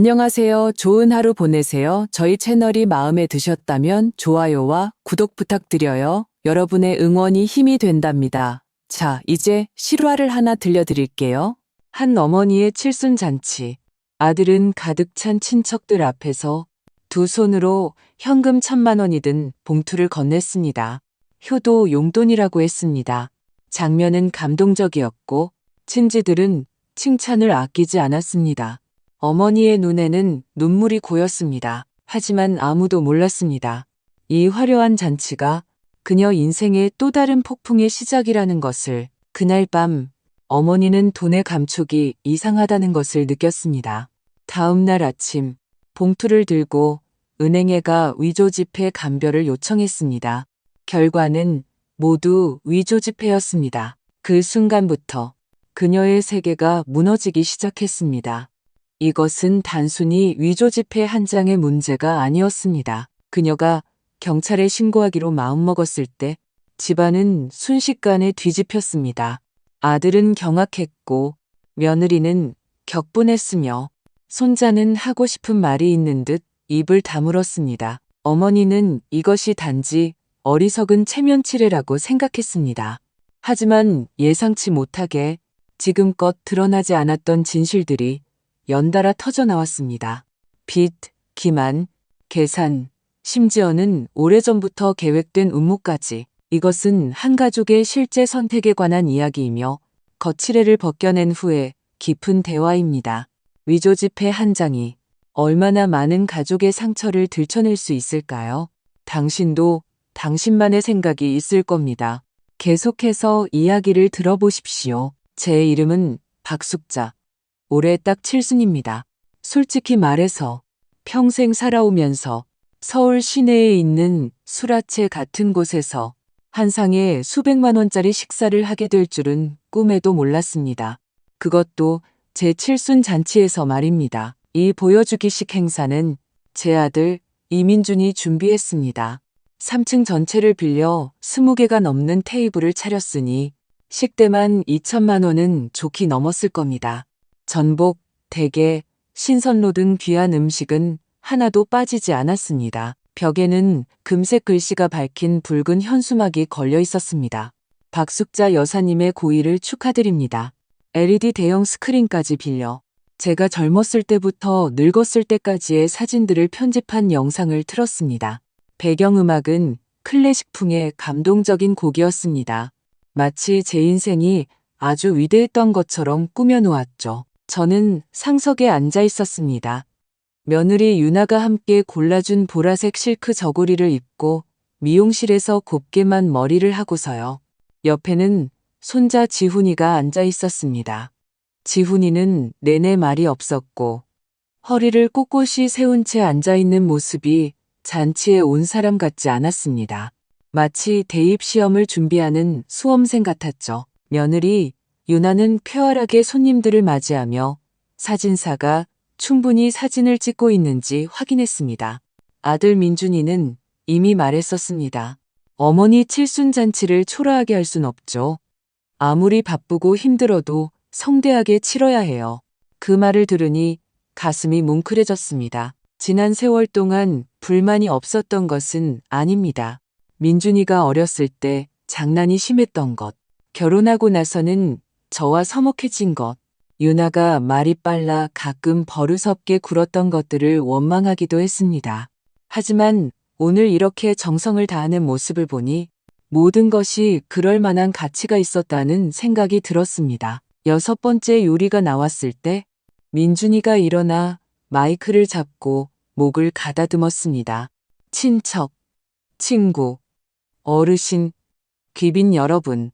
안녕하세요. 좋은 하루 보내세요. 저희 채널이 마음에 드셨다면 좋아요와 구독 부탁드려요. 여러분의 응원이 힘이 된답니다. 자, 이제 실화를 하나 들려드릴게요. 한 어머니의 칠순잔치. 아들은 가득 찬 친척들 앞에서 두 손으로 현금 1,000만 원이 든 봉투를 건넸습니다. 효도 용돈이라고 했습니다. 장면은 감동적이었고 친지들은 칭찬을 아끼지 않았습니다. 어머니의 눈에는 눈물이 고였습니다. 하지만 아무도 몰랐습니다. 이 화려한 잔치가 그녀 인생의 또 다른 폭풍의 시작이라는 것을. 그날 밤 어머니는 돈의 감촉이 이상하다는 것을 느꼈습니다. 다음 날 아침 봉투를 들고 은행에 가 위조지폐 감별을 요청했습니다. 결과는 모두 위조지폐였습니다. 그 순간부터 그녀의 세계가 무너지기 시작했습니다. 이것은 단순히 위조지폐 한 장의 문제가 아니었습니다. 그녀가 경찰에 신고하기로 마음먹었을 때 집안은 순식간에 뒤집혔습니다. 아들은 경악했고 며느리는 격분했으며 손자는 하고 싶은 말이 있는 듯 입을 다물었습니다. 어머니는 이것이 단지 어리석은 체면치레라고 생각했습니다. 하지만 예상치 못하게 지금껏 드러나지 않았던 진실들이 연달아 터져나왔습니다. 빚, 기만, 계산, 심지어는 오래전부터 계획된 음모까지. 이것은 한 가족의 실제 선택에 관한 이야기이며 거칠애를 벗겨낸 후에 깊은 대화입니다. 위조지폐 한 장이 얼마나 많은 가족의 상처를 들춰낼 수 있을까요? 당신도 당신만의 생각이 있을 겁니다. 계속해서 이야기를 들어보십시오. 제 이름은 박숙자. 올해 딱 7순입니다. 솔직히 말해서 평생 살아오면서 서울 시내에 있는 수라체 같은 곳에서 한 상에 수백만 원짜리 식사를 하게 될 줄은 꿈에도 몰랐습니다. 그것도 제 7순 잔치에서 말입니다. 이 보여주기식 행사는 제 아들 이민준이 준비했습니다. 3층 전체를 빌려 20개가 넘는 테이블을 차렸으니 식대만 2,000만 원은 좋게 넘었을 겁니다. 전복, 대게, 신선로 등 귀한 음식은 하나도 빠지지 않았습니다. 벽에는 금색 글씨가 밝힌 붉은 현수막이 걸려 있었습니다. 박숙자 여사님의 고의를 축하드립니다. LED 대형 스크린까지 빌려 제가 젊었을 때부터 늙었을 때까지의 사진들을 편집한 영상을 틀었습니다. 배경음악은 클래식풍의 감동적인 곡이었습니다. 마치 제 인생이 아주 위대했던 것처럼 꾸며놓았죠. 저는 상석에 앉아 있었습니다. 며느리 유나가 함께 골라준 보라색 실크 저고리를 입고 미용실에서 곱게만 머리를 하고서요. 옆에는 손자 지훈이가 앉아 있었습니다. 지훈이는 내내 말이 없었고 허리를 꼿꼿이 세운 채 앉아 있는 모습이 잔치에 온 사람 같지 않았습니다. 마치 대입 시험을 준비하는 수험생 같았죠. 며느리 유나는 쾌활하게 손님들을 맞이하며 사진사가 충분히 사진을 찍고 있는지 확인했습니다. 아들 민준이는 이미 말했었습니다. 어머니 칠순잔치를 초라하게 할 순 없죠. 아무리 바쁘고 힘들어도 성대하게 치러야 해요. 그 말을 들으니 가슴이 뭉클해졌습니다. 지난 세월 동안 불만이 없었던 것은 아닙니다. 민준이가 어렸을 때 장난이 심했던 것, 결혼하고 나서는 저와 서먹해진 것, 유나가 말이 빨라 가끔 버릇없게 굴었던 것들을 원망하기도 했습니다. 하지만 오늘 이렇게 정성을 다하는 모습을 보니 모든 것이 그럴 만한 가치가 있었다는 생각이 들었습니다. 6번째 요리가 나왔을 때 민준이가 일어나 마이크를 잡고 목을 가다듬었습니다. 친척, 친구, 어르신, 귀빈 여러분.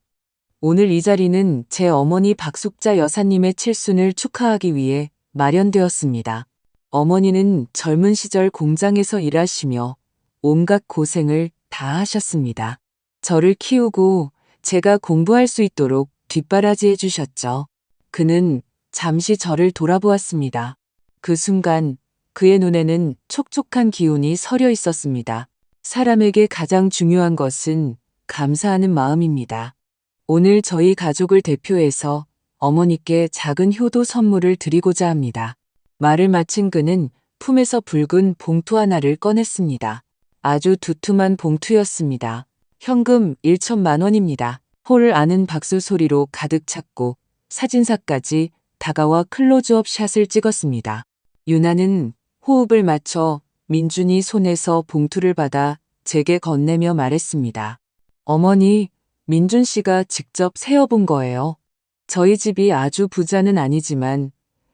오늘 이 자리는 제 어머니 박숙자 여사님의 칠순을 축하하기 위해 마련되었습니다. 어머니는 젊은 시절 공장에서 일하시며 온갖 고생을 다 하셨습니다. 저를 키우고 제가 공부할 수 있도록 뒷바라지 해주셨죠. 그는 잠시 저를 돌아보았습니다. 그 순간 그의 눈에는 촉촉한 기운이 서려 있었습니다. 사람에게 가장 중요한 것은 감사하는 마음입니다. 오늘 저희 가족을 대표해서 어머니께 작은 효도 선물을 드리고자 합니다. 말을 마친 그는 품에서 붉은 봉투 하나를 꺼냈습니다. 아주 두툼한 봉투였습니다. 현금 1천만 원입니다. 홀을 아는 박수 소리로 가득 찼고 사진사까지 다가와 클로즈업 샷을 찍었습니다. 유나는 호흡을 맞춰 민준이 손에서 봉투를 받아 제게 건네며 말했습니다. 어머니, 민준 씨가 직접 세어본 거예요. 저희 집이 아주 부자는 아니지만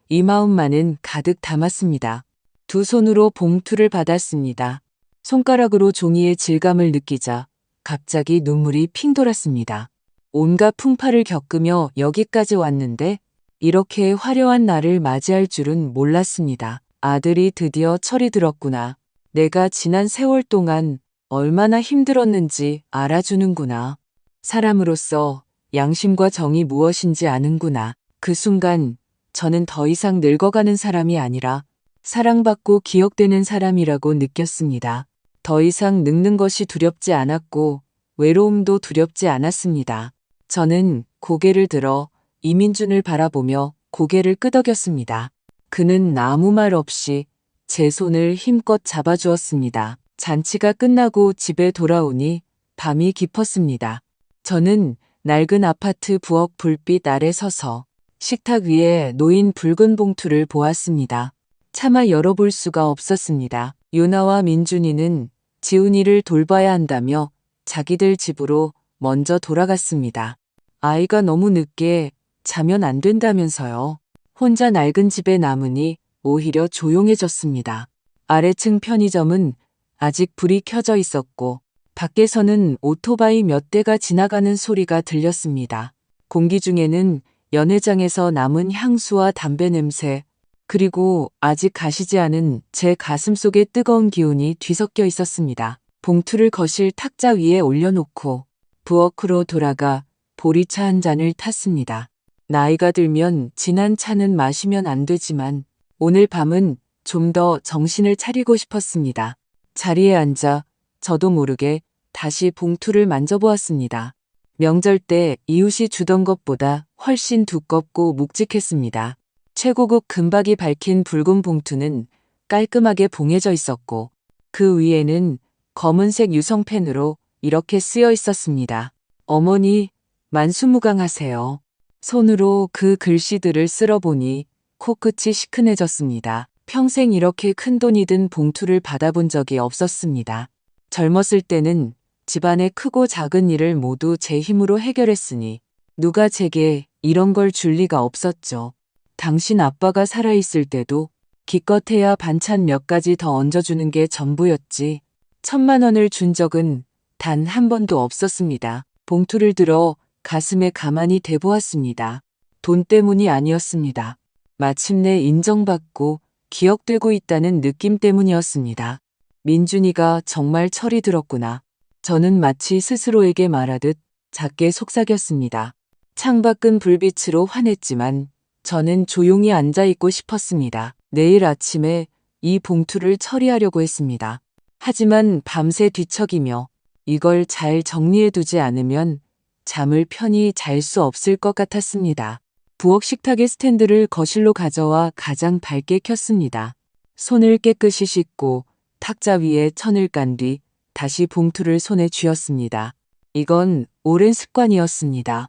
이 마음만은 가득 담았습니다. 두 손으로 봉투를 받았습니다. 손가락으로 종이의 질감을 느끼자 갑자기 눈물이 핑 돌았습니다. 온갖 풍파를 겪으며 여기까지 왔는데 이렇게 화려한 날을 맞이할 줄은 몰랐습니다. 아들이 드디어 철이 들었구나. 내가 지난 세월 동안 얼마나 힘들었는지 알아주는구나. 사람으로서 양심과 정이 무엇인지 아는구나. 그 순간 저는 더 이상 늙어가는 사람이 아니라 사랑받고 기억되는 사람이라고 느꼈습니다. 더 이상 늙는 것이 두렵지 않았고 외로움도 두렵지 않았습니다. 저는 고개를 들어 이민준을 바라보며 고개를 끄덕였습니다. 그는 아무 말 없이 제 손을 힘껏 잡아주었습니다. 잔치가 끝나고 집에 돌아오니 밤이 깊었습니다. 저는 낡은 아파트 부엌 불빛 아래 서서 식탁 위에 놓인 붉은 봉투를 보았습니다. 차마 열어볼 수가 없었습니다. 유나와 민준이는 지훈이를 돌봐야 한다며 자기들 집으로 먼저 돌아갔습니다. 아이가 너무 늦게 자면 안 된다면서요. 혼자 낡은 집에 남으니 오히려 조용해졌습니다. 아래층 편의점은 아직 불이 켜져 있었고 밖에서는 오토바이 몇 대가 지나가는 소리가 들렸습니다. 공기 중에는 연회장에서 남은 향수와 담배 냄새, 그리고 아직 가시지 않은 제 가슴 속의 뜨거운 기운이 뒤섞여 있었습니다. 봉투를 거실 탁자 위에 올려놓고 부엌으로 돌아가 보리차 한 잔을 탔습니다. 나이가 들면 진한 차는 마시면 안 되지만 오늘 밤은 좀 더 정신을 차리고 싶었습니다. 자리에 앉아 저도 모르게 다시 봉투를 만져보았습니다. 명절 때 이웃이 주던 것보다 훨씬 두껍고 묵직했습니다. 최고급 금박이 밝힌 붉은 봉투는 깔끔하게 봉해져 있었고 그 위에는 검은색 유성펜으로 이렇게 쓰여 있었습니다. 어머니, 만수무강하세요. 손으로 그 글씨들을 쓸어보니 코끝이 시큰해졌습니다. 평생 이렇게 큰 돈이 든 봉투를 받아본 적이 없었습니다. 젊었을 때는 집안의 크고 작은 일을 모두 제 힘으로 해결했으니 누가 제게 이런 걸 줄 리가 없었죠. 당신 아빠가 살아있을 때도 기껏해야 반찬 몇 가지 더 얹어주는 게 전부였지. 1,000만 원을 준 적은 단 한 번도 없었습니다. 봉투를 들어 가슴에 가만히 대보았습니다. 돈 때문이 아니었습니다. 마침내 인정받고 기억되고 있다는 느낌 때문이었습니다. 민준이가 정말 철이 들었구나. 저는 마치 스스로에게 말하듯 작게 속삭였습니다. 창밖은 불빛으로 환했지만 저는 조용히 앉아있고 싶었습니다. 내일 아침에 이 봉투를 처리하려고 했습니다. 하지만 밤새 뒤척이며 이걸 잘 정리해두지 않으면 잠을 편히 잘 수 없을 것 같았습니다. 부엌 식탁의 스탠드를 거실로 가져와 가장 밝게 켰습니다. 손을 깨끗이 씻고 탁자 위에 천을 깐 뒤 다시 봉투를 손에 쥐었습니다. 이건 오랜 습관이었습니다.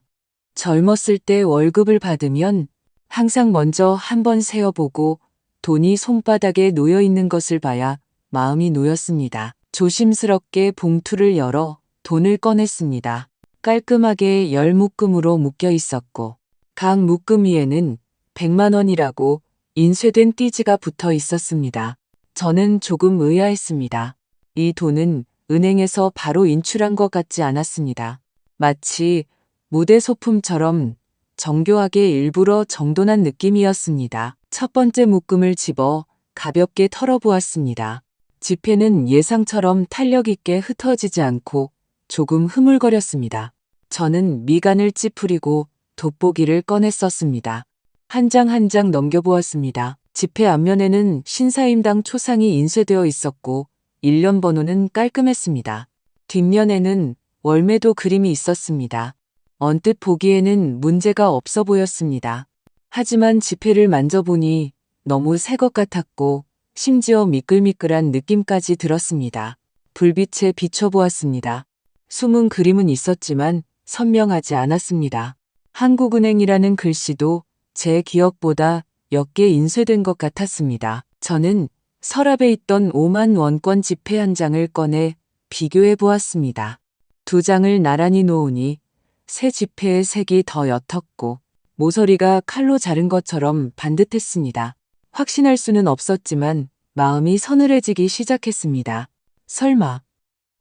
젊었을 때 월급을 받으면 항상 먼저 한번 세어보고 돈이 손바닥에 놓여 있는 것을 봐야 마음이 놓였습니다. 조심스럽게 봉투를 열어 돈을 꺼냈습니다. 깔끔하게 10묶음으로 묶여 있었고 각 묶음 위에는 100만 원이라고 인쇄된 띠지가 붙어 있었습니다. 저는 조금 의아했습니다. 이 돈은 은행에서 바로 인출한 것 같지 않았습니다. 마치 무대 소품처럼 정교하게 일부러 정돈한 느낌이었습니다. 첫 번째 묶음을 집어 가볍게 털어보았습니다. 지폐는 예상처럼 탄력 있게 흩어지지 않고 조금 흐물거렸습니다. 저는 미간을 찌푸리고 돋보기를 꺼내 썼습니다. 한 장 한 장 넘겨보았습니다. 지폐 앞면에는 신사임당 초상이 인쇄되어 있었고 1년 번호는 깔끔했습니다. 뒷면에는 월매도 그림이 있었습니다. 언뜻 보기에는 문제가 없어 보였습니다. 하지만 지폐를 만져보니 너무 새 것 같았고 심지어 미끌미끌한 느낌까지 들었습니다. 불빛에 비춰보았습니다. 숨은 그림은 있었지만 선명하지 않았습니다. 한국은행이라는 글씨도 제 기억보다 몇 개 인쇄된 것 같았습니다. 저는 서랍에 있던 5만 원권 지폐 한 장을 꺼내 비교해 보았습니다. 두 장을 나란히 놓으니 새 지폐의 색이 더 옅었고 모서리가 칼로 자른 것처럼 반듯했습니다. 확신할 수는 없었지만 마음이 서늘해지기 시작했습니다. 설마.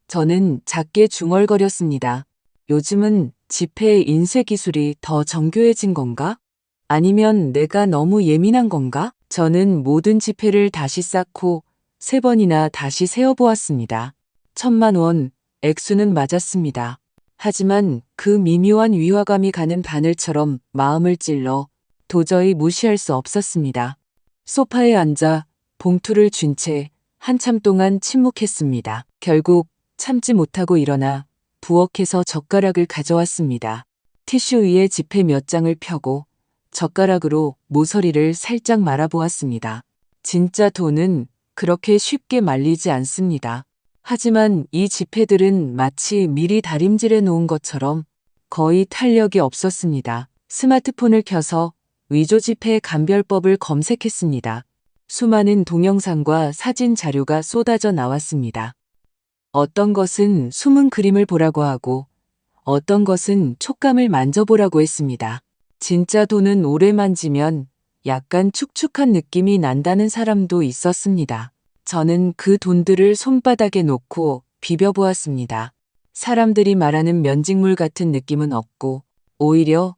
저는 작게 중얼거렸습니다. 요즘은 지폐의 인쇄 기술이 더 정교해진 건가? 아니면 내가 너무 예민한 건가? 저는 모든 지폐를 다시 쌓고 3번이나 다시 세어보았습니다. 1,000만 원, 액수는 맞았습니다. 하지만 그 미묘한 위화감이 가는 바늘처럼 마음을 찔러 도저히 무시할 수 없었습니다. 소파에 앉아 봉투를 쥔 채 한참 동안 침묵했습니다. 결국 참지 못하고 일어나 부엌에서 젓가락을 가져왔습니다. 티슈 위에 지폐 몇 장을 펴고 젓가락으로 모서리를 살짝 말아보았습니다. 진짜 돈은 그렇게 쉽게 말리지 않습니다. 하지만 이 지폐들은 마치 미리 다림질해 놓은 것처럼 거의 탄력이 없었습니다. 스마트폰을 켜서 위조 지폐 감별법을 검색했습니다. 수많은 동영상과 사진 자료가 쏟아져 나왔습니다. 어떤 것은 숨은 그림을 보라고 하고 어떤 것은 촉감을 만져보라고 했습니다. 진짜 돈은 오래 만지면 약간 축축한 느낌이 난다는 사람도 있었습니다. 저는 그 돈들을 손바닥에 놓고 비벼보았습니다. 사람들이 말하는 면직물 같은 느낌은 없고 오히려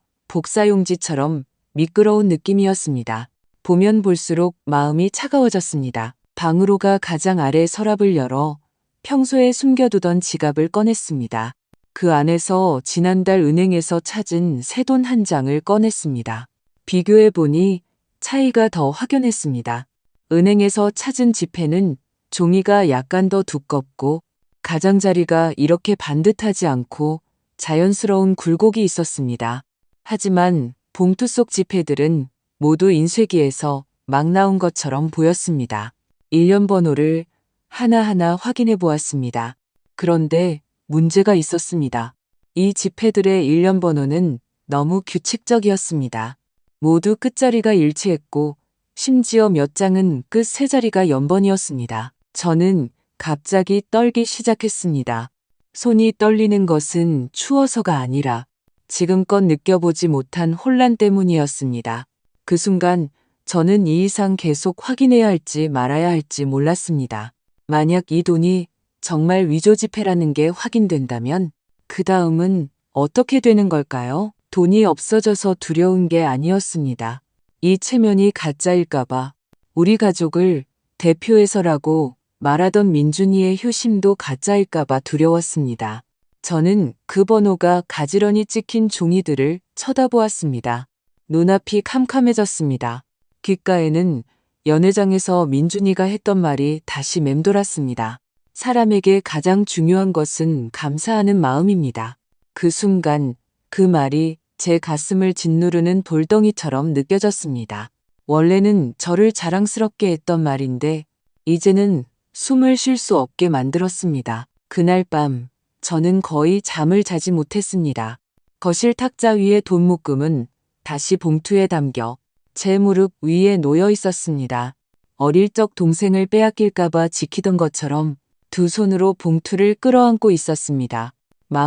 복사용지처럼 미끄러운 느낌이었습니다. 보면 볼수록 마음이 차가워졌습니다. 방으로가 가장 아래 서랍을 열어 평소에 숨겨두던 지갑을 꺼냈습니다. 그 안에서 지난달 은행에서 찾은 새 돈 한 장을 꺼냈습니다. 비교해보니 차이가 더 확연했습니다. 은행에서 찾은 지폐는 종이가 약간 더 두껍고 가장자리가 이렇게 반듯하지 않고 자연스러운 굴곡이 있었습니다. 하지만 봉투 속 지폐들은 모두 인쇄기에서 막 나온 것처럼 보였습니다. 일련 번호를 하나하나 확인해 보았습니다. 그런데 문제가 있었습니다. 이 지폐들의 일련 번호는 너무 규칙적이었습니다. 모두 끝자리가 일치했고 심지어 몇 장은 끝 세 자리가 연번이었습니다. 저는 갑자기 떨기 시작했습니다. 손이 떨리는 것은 추워서가 아니라 지금껏 느껴보지 못한 혼란 때문이었습니다. 그 순간 저는 이 이상 계속 확인해야 할지 말아야 할지 몰랐습니다. 만약 이 돈이 정말 위조 지폐라는 게 확인된다면 그 다음은 어떻게 되는 걸까요? 돈이 없어져서 두려운 게 아니었습니다. 이 체면이 가짜일까봐 우리 가족을 대표해서라고 말하던 민준이의 효심도 가짜일까봐 두려웠습니다. 저는 그 번호가 가지런히 찍힌 종이들을 쳐다보았습니다. 눈앞이 캄캄해졌습니다. 귓가에는 연회장에서 민준이가 했던 말이 다시 맴돌았습니다. 사람에게 가장 중요한 것은 감사하는 마음입니다. 그 순간 그 말이 제 가슴을 짓누르는 돌덩이처럼 느껴졌습니다. 원래는 저를 자랑스럽게 했던 말인데 이제는 숨을 쉴 수 없게 만들었습니다. 그날 밤 저는 거의 잠을 자지 못했습니다. 거실 탁자 위의 돈 묶음은 다시 봉투에 담겨 제 무릎 위에 놓여 있었습니다. 어릴 적 동생을 빼앗길까봐 지키던 것처럼 두 손으로 봉투를 끌어안고 있었습니다.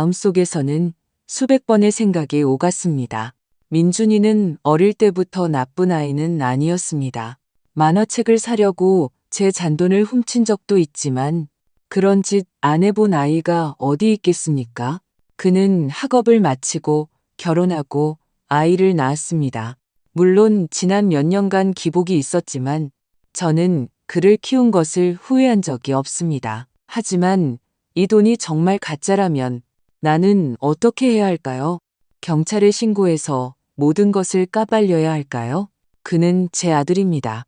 마음속에서는 수백 번의 생각이 오갔습니다. 민준이는 어릴 때부터 나쁜 아이는 아니었습니다. 만화책을 사려고 제 잔돈을 훔친 적도 있지만 그런 짓 안 해본 아이가 어디 있겠습니까? 그는 학업을 마치고 결혼하고 아이를 낳았습니다. 물론 지난 몇 년간 기복이 있었지만 저는 그를 키운 것을 후회한 적이 없습니다. 하지만 이 돈이 정말 가짜라면 나는 어떻게 해야 할까요? 경찰에 신고해서 모든 것을 까발려야 할까요? 그는 제 아들입니다.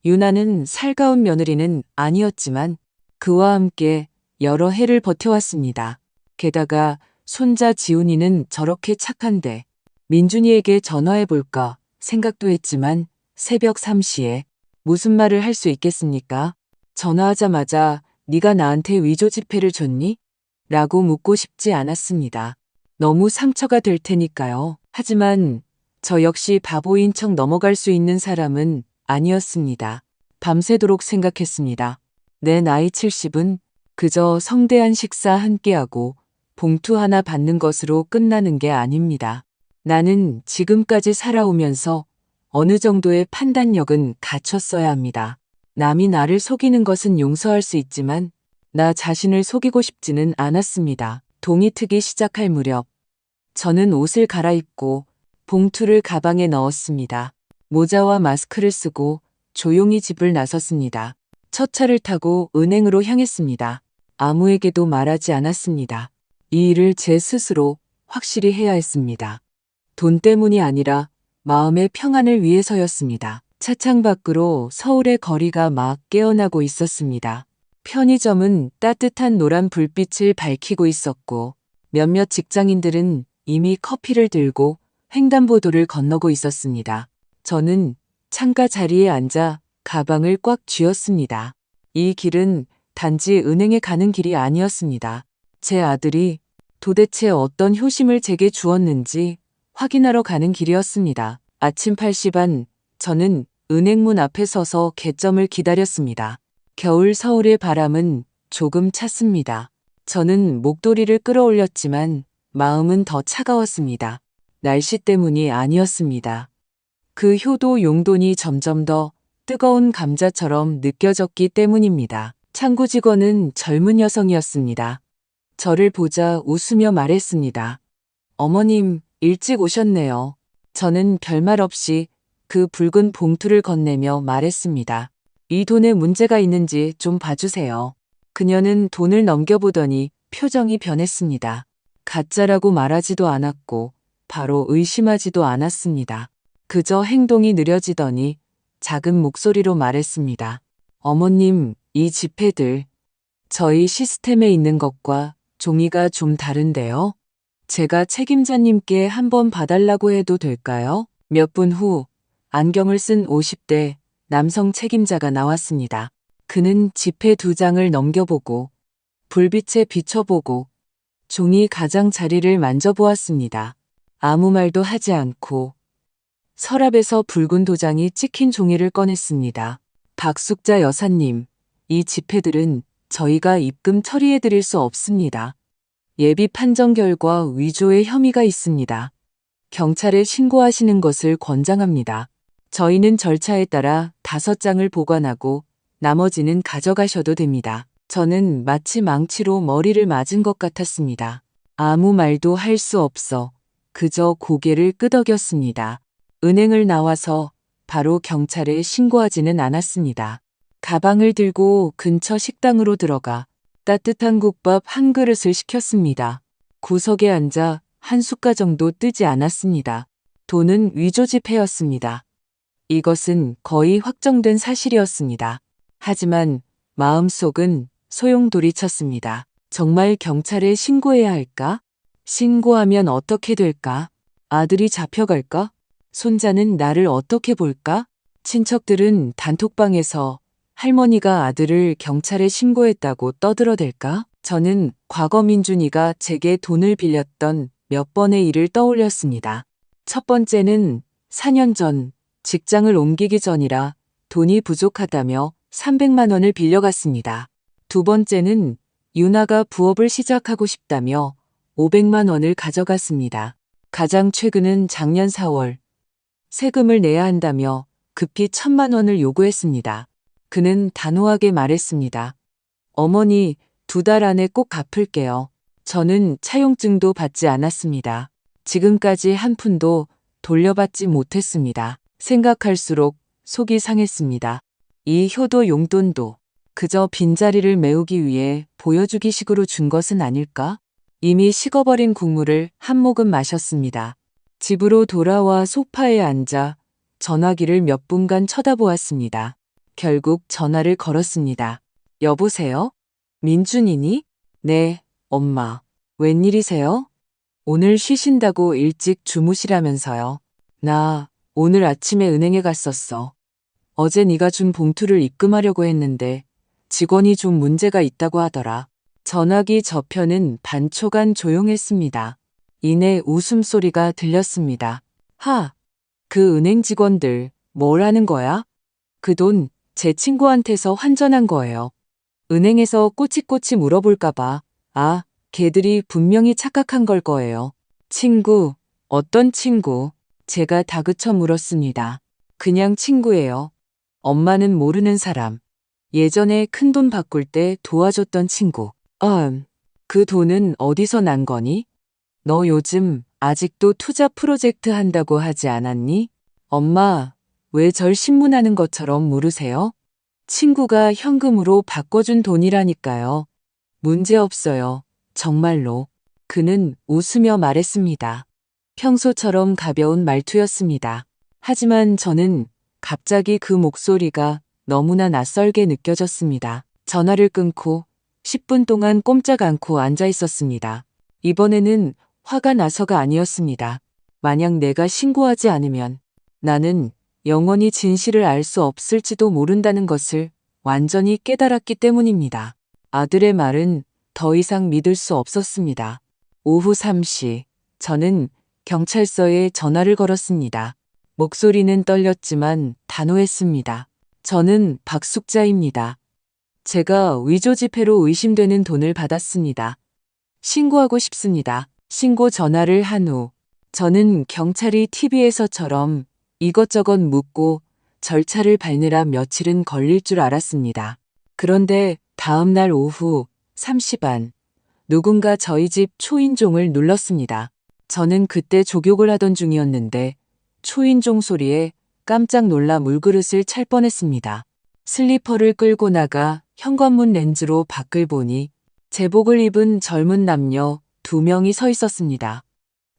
유나는 살가운 며느리는 아니었지만 그와 함께 여러 해를 버텨왔습니다. 게다가 손자 지훈이는 저렇게 착한데 민준이에게 전화해볼까 생각도 했지만 새벽 3시에 무슨 말을 할 수 있겠습니까? 전화하자마자 네가 나한테 위조 지폐를 줬니? 라고 묻고 싶지 않았습니다. 너무 상처가 될 테니까요. 하지만 저 역시 바보인 척 넘어갈 수 있는 사람은 아니었습니다. 밤새도록 생각했습니다. 내 나이 70은 그저 성대한 식사 한 끼하고 봉투 하나 받는 것으로 끝나는 게 아닙니다. 나는 지금까지 살아오면서 어느 정도의 판단력은 갖췄어야 합니다. 남이 나를 속이는 것은 용서할 수 있지만 나 자신을 속이고 싶지는 않았습니다. 동이 트기 시작할 무렵 저는 옷을 갈아입고 봉투를 가방에 넣었습니다. 모자와 마스크를 쓰고 조용히 집을 나섰습니다. 첫 차를 타고 은행으로 향했습니다. 아무에게도 말하지 않았습니다. 이 일을 제 스스로 확실히 해야 했습니다. 돈 때문이 아니라 마음의 평안을 위해서였습니다. 차창 밖으로 서울의 거리가 막 깨어나고 있었습니다. 편의점은 따뜻한 노란 불빛을 밝히고 있었고 몇몇 직장인들은 이미 커피를 들고 횡단보도를 건너고 있었습니다. 저는 창가 자리에 앉아 가방을 꽉 쥐었습니다. 이 길은 단지 은행에 가는 길이 아니었습니다. 제 아들이 도대체 어떤 효심을 제게 주었는지 확인하러 가는 길이었습니다. 아침 8시 반 저는 은행문 앞에 서서 개점을 기다렸습니다. 겨울 서울의 바람은 조금 찼습니다. 저는 목도리를 끌어올렸지만 마음은 더 차가웠습니다. 날씨 때문이 아니었습니다. 그 효도 용돈이 점점 더 뜨거운 감자처럼 느껴졌기 때문입니다. 창구 직원은 젊은 여성이었습니다. 저를 보자 웃으며 말했습니다. 어머님, 일찍 오셨네요. 저는 별말 없이 그 붉은 봉투를 건네며 말했습니다. 이 돈에 문제가 있는지 좀 봐주세요. 그녀는 돈을 넘겨보더니 표정이 변했습니다. 가짜라고 말하지도 않았고 바로 의심하지도 않았습니다. 그저 행동이 느려지더니 작은 목소리로 말했습니다. 어머님, 이 지폐들 저희 시스템에 있는 것과 종이가 좀 다른데요. 제가 책임자님께 한번 봐달라고 해도 될까요? 몇 분 후 안경을 쓴 50대 남성 책임자가 나왔습니다. 그는 지폐 2장을 넘겨보고 불빛에 비춰보고 종이 가장자리를 만져보았습니다. 아무 말도 하지 않고 서랍에서 붉은 도장이 찍힌 종이를 꺼냈습니다. 박숙자 여사님, 이 지폐들은 저희가 입금 처리해드릴 수 없습니다. 예비 판정 결과 위조의 혐의가 있습니다. 경찰에 신고하시는 것을 권장합니다. 저희는 절차에 따라 5장을 보관하고 나머지는 가져가셔도 됩니다. 저는 마치 망치로 머리를 맞은 것 같았습니다. 아무 말도 할 수 없어 그저 고개를 끄덕였습니다. 은행을 나와서 바로 경찰에 신고하지는 않았습니다. 가방을 들고 근처 식당으로 들어가 따뜻한 국밥 한 그릇을 시켰습니다. 구석에 앉아 한 숟가 정도 뜨지 않았습니다. 돈은 위조 지폐였습니다. 이것은 거의 확정된 사실이었습니다. 하지만 마음속은 소용돌이쳤습니다. 정말 경찰에 신고해야 할까? 신고하면 어떻게 될까? 아들이 잡혀갈까? 손자는 나를 어떻게 볼까? 친척들은 단톡방에서 할머니가 아들을 경찰에 신고했다고 떠들어댈까? 저는 과거 민준이가 제게 돈을 빌렸던 몇 번의 일을 떠올렸습니다. 첫 번째는 4년 전 직장을 옮기기 전이라 돈이 부족하다며 300만 원을 빌려갔습니다. 두 번째는 유나가 부업을 시작하고 싶다며 500만 원을 가져갔습니다. 가장 최근은 작년 4월 세금을 내야 한다며 급히 1,000만 원을 요구했습니다. 그는 단호하게 말했습니다. 어머니, 2달 안에 꼭 갚을게요. 저는 차용증도 받지 않았습니다. 지금까지 한 푼도 돌려받지 못했습니다. 생각할수록 속이 상했습니다. 이 효도 용돈도 그저 빈자리를 메우기 위해 보여주기식으로 준 것은 아닐까? 이미 식어버린 국물을 한 모금 마셨습니다. 집으로 돌아와 소파에 앉아 전화기를 몇 분간 쳐다보았습니다. 결국 전화를 걸었습니다. 여보세요? 민준이니? 네, 엄마. 웬일이세요? 오늘 쉬신다고 일찍 주무시라면서요. 나 오늘 아침에 은행에 갔었어. 어제 네가 준 봉투를 입금하려고 했는데 직원이 좀 문제가 있다고 하더라. 전화기 저편은 반초간 조용했습니다. 이내 웃음소리가 들렸습니다. 하, 그 은행 직원들 뭘 하는 거야? 그 돈 제 친구한테서 환전한 거예요. 은행에서 꼬치꼬치 물어볼까봐. 아, 걔들이 분명히 착각한 걸 거예요. 친구, 어떤 친구? 제가 다그쳐 물었습니다. 그냥 친구예요. 엄마는 모르는 사람. 예전에 큰돈 바꿀 때 도와줬던 친구. 그 돈은 어디서 난 거니? 너 요즘 아직도 투자 프로젝트 한다고 하지 않았니? 엄마, 왜 절 신문하는 것처럼 물으세요? 친구가 현금으로 바꿔준 돈이라니까요. 문제 없어요. 정말로. 그는 웃으며 말했습니다. 평소처럼 가벼운 말투였습니다. 하지만 저는 갑자기 그 목소리가 너무나 낯설게 느껴졌습니다. 전화를 끊고 10분 동안 꼼짝 않고 앉아 있었습니다. 이번에는 화가 나서가 아니었습니다. 만약 내가 신고하지 않으면 나는 영원히 진실을 알 수 없을지도 모른다는 것을 완전히 깨달았기 때문입니다. 아들의 말은 더 이상 믿을 수 없었습니다. 오후 3시, 저는 경찰서에 전화를 걸었습니다. 목소리는 떨렸지만 단호했습니다. 저는 박숙자입니다. 제가 위조 지폐로 의심되는 돈을 받았습니다. 신고하고 싶습니다. 신고 전화를 한 후, 저는 경찰이 TV에서처럼 이것저것 묻고 절차를 밟느라 며칠은 걸릴 줄 알았습니다. 그런데 다음 날 오후 3시 반, 누군가 저희 집 초인종을 눌렀습니다. 저는 그때 족욕을 하던 중이었는데 초인종 소리에 깜짝 놀라 물그릇을 찰 뻔했습니다. 슬리퍼를 끌고 나가 현관문 렌즈로 밖을 보니 제복을 입은 젊은 남녀 2명이 서 있었습니다.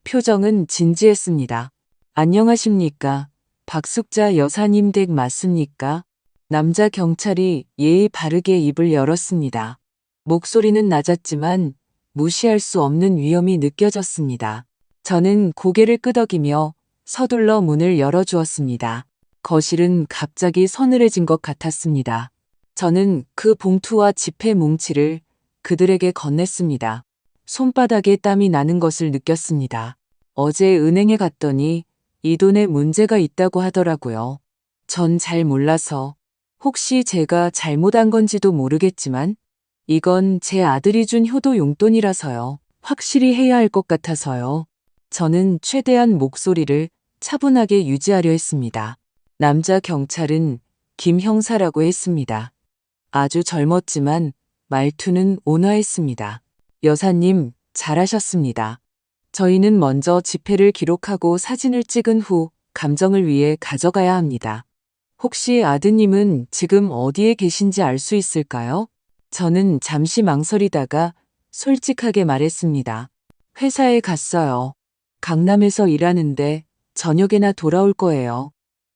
표정은 진지했습니다. 안녕하십니까? 박숙자 여사님 댁 맞습니까? 남자 경찰이 예의 바르게 입을 열었습니다. 목소리는 낮았지만 무시할 수 없는 위험이 느껴졌습니다. 저는 고개를 끄덕이며 서둘러 문을 열어주었습니다. 거실은 갑자기 서늘해진 것 같았습니다. 저는 그 봉투와 지폐 뭉치를 그들에게 건넸습니다. 손바닥에 땀이 나는 것을 느꼈습니다. 어제 은행에 갔더니 이 돈에 문제가 있다고 하더라고요. 전 잘 몰라서 혹시 제가 잘못한 건지도 모르겠지만 이건 제 아들이 준 효도 용돈이라서요. 확실히 해야 할 것 같아서요. 저는 최대한 목소리를 차분하게 유지하려 했습니다. 남자 경찰은 김 형사라고 했습니다. 아주 젊었지만 말투는 온화했습니다. 여사님, 잘하셨습니다. 저희는 먼저 지폐를 기록하고 사진을 찍은 후 감정을 위해 가져가야 합니다. 혹시 아드님은 지금 어디에 계신지 알 수 있을까요? 저는 잠시 망설이다가 솔직하게 말했습니다. 회사에 갔어요. 강남에서 일하는데 저녁에나 돌아올 거예요.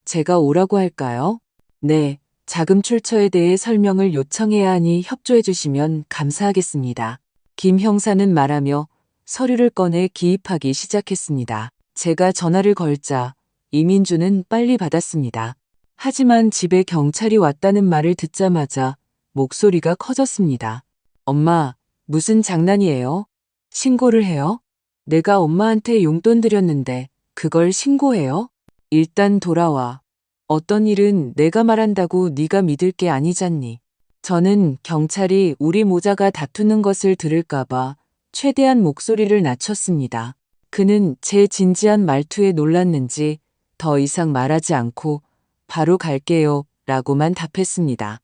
제가 오라고 할까요? 네, 자금 출처에 대해 설명을 요청해야 하니 협조해 주시면 감사하겠습니다. 김 형사는 말하며 서류를 꺼내 기입하기 시작했습니다. 제가 전화를 걸자 이민주는 빨리 받았습니다. 하지만 집에 경찰이 왔다는 말을 듣자마자 목소리가 커졌습니다. 엄마, 무슨 장난이에요? 신고를 해요? 내가 엄마한테 용돈 드렸는데 그걸 신고해요? 일단 돌아와. 어떤 일은 내가 말한다고 네가 믿을 게 아니잖니. 저는 경찰이 우리 모자가 다투는 것을 들을까봐 최대한 목소리를 낮췄습니다. 그는 제 진지한 말투에 놀랐는지 더 이상 말하지 않고 바로 갈게요 라고만 답했습니다.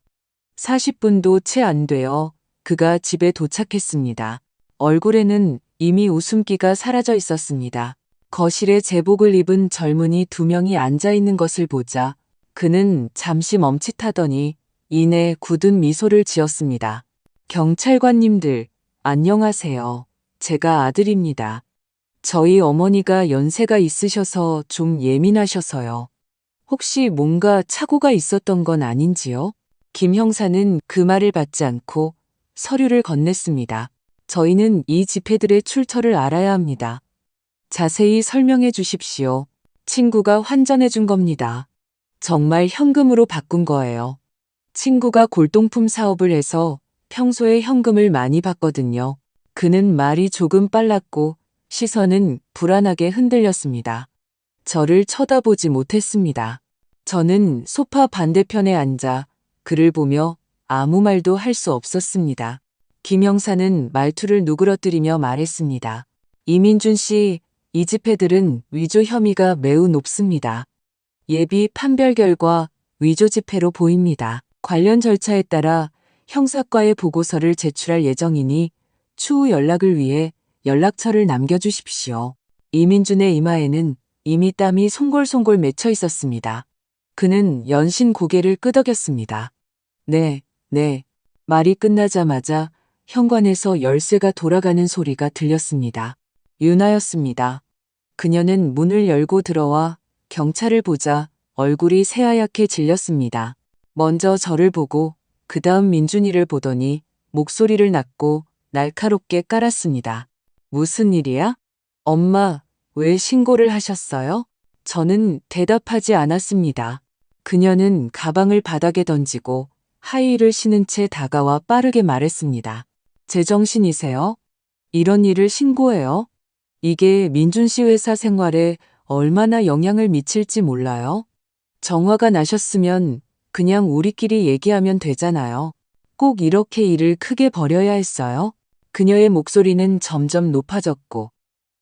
40분도 채 안 되어 그가 집에 도착했습니다. 얼굴에는 이미 웃음기가 사라져 있었습니다. 거실에 제복을 입은 젊은이 2명이 앉아 있는 것을 보자 그는 잠시 멈칫하더니 이내 굳은 미소를 지었습니다. 경찰관님들, 안녕하세요. 제가 아들입니다. 저희 어머니가 연세가 있으셔서 좀 예민하셔서요. 혹시 뭔가 착오가 있었던 건 아닌지요? 김 형사는 그 말을 받지 않고 서류를 건넸습니다. 저희는 이 지폐들의 출처를 알아야 합니다. 자세히 설명해 주십시오. 친구가 환전해 준 겁니다. 정말 현금으로 바꾼 거예요. 친구가 골동품 사업을 해서 평소에 현금을 많이 받거든요. 그는 말이 조금 빨랐고 시선은 불안하게 흔들렸습니다. 저를 쳐다보지 못했습니다. 저는 소파 반대편에 앉아 그를 보며 아무 말도 할 수 없었습니다. 김 형사는 말투를 누그러뜨리며 말했습니다. 이민준 씨, 이 집회들은 위조 혐의가 매우 높습니다. 예비 판별 결과 위조 집회로 보입니다. 관련 절차에 따라 형사과에 보고서를 제출할 예정이니 추후 연락을 위해 연락처를 남겨주십시오. 이민준의 이마에는 이미 땀이 송골송골 맺혀 있었습니다. 그는 연신 고개를 끄덕였습니다. 네, 네. 말이 끝나자마자 현관에서 열쇠가 돌아가는 소리가 들렸습니다. 유나였습니다. 그녀는 문을 열고 들어와 경찰을 보자 얼굴이 새하얗게 질렸습니다. 먼저 저를 보고 그 다음 민준이를 보더니 목소리를 낮고 날카롭게 깔았습니다. 무슨 일이야? 엄마, 왜 신고를 하셨어요? 저는 대답하지 않았습니다. 그녀는 가방을 바닥에 던지고 하이힐을 신은 채 다가와 빠르게 말했습니다. 제정신이세요? 이런 일을 신고해요? 이게 민준 씨 회사 생활에 얼마나 영향을 미칠지 몰라요? 정화가 나셨으면 그냥 우리끼리 얘기하면 되잖아요. 꼭 이렇게 일을 크게 벌여야 했어요? 그녀의 목소리는 점점 높아졌고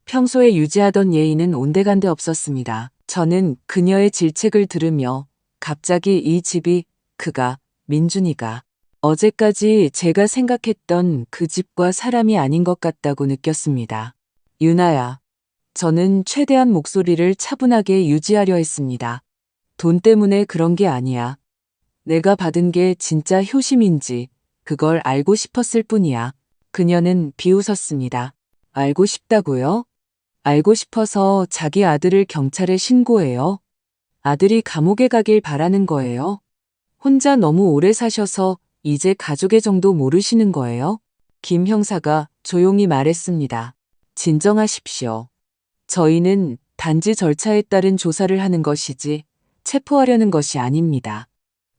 평소에 유지하던 예의는 온데간데 없었습니다. 저는 그녀의 질책을 들으며 갑자기 이 집이, 그가, 민준이가 어제까지 제가 생각했던 그 집과 사람이 아닌 것 같다고 느꼈습니다. 유나야. 저는 최대한 목소리를 차분하게 유지하려 했습니다. 돈 때문에 그런 게 아니야. 내가 받은 게 진짜 효심인지 그걸 알고 싶었을 뿐이야. 그녀는 비웃었습니다. 알고 싶다고요? 알고 싶어서 자기 아들을 경찰에 신고해요. 아들이 감옥에 가길 바라는 거예요. 혼자 너무 오래 사셔서 이제 가족의 정도 모르시는 거예요? 김 형사가 조용히 말했습니다. 진정하십시오. 저희는 단지 절차에 따른 조사를 하는 것이지 체포하려는 것이 아닙니다.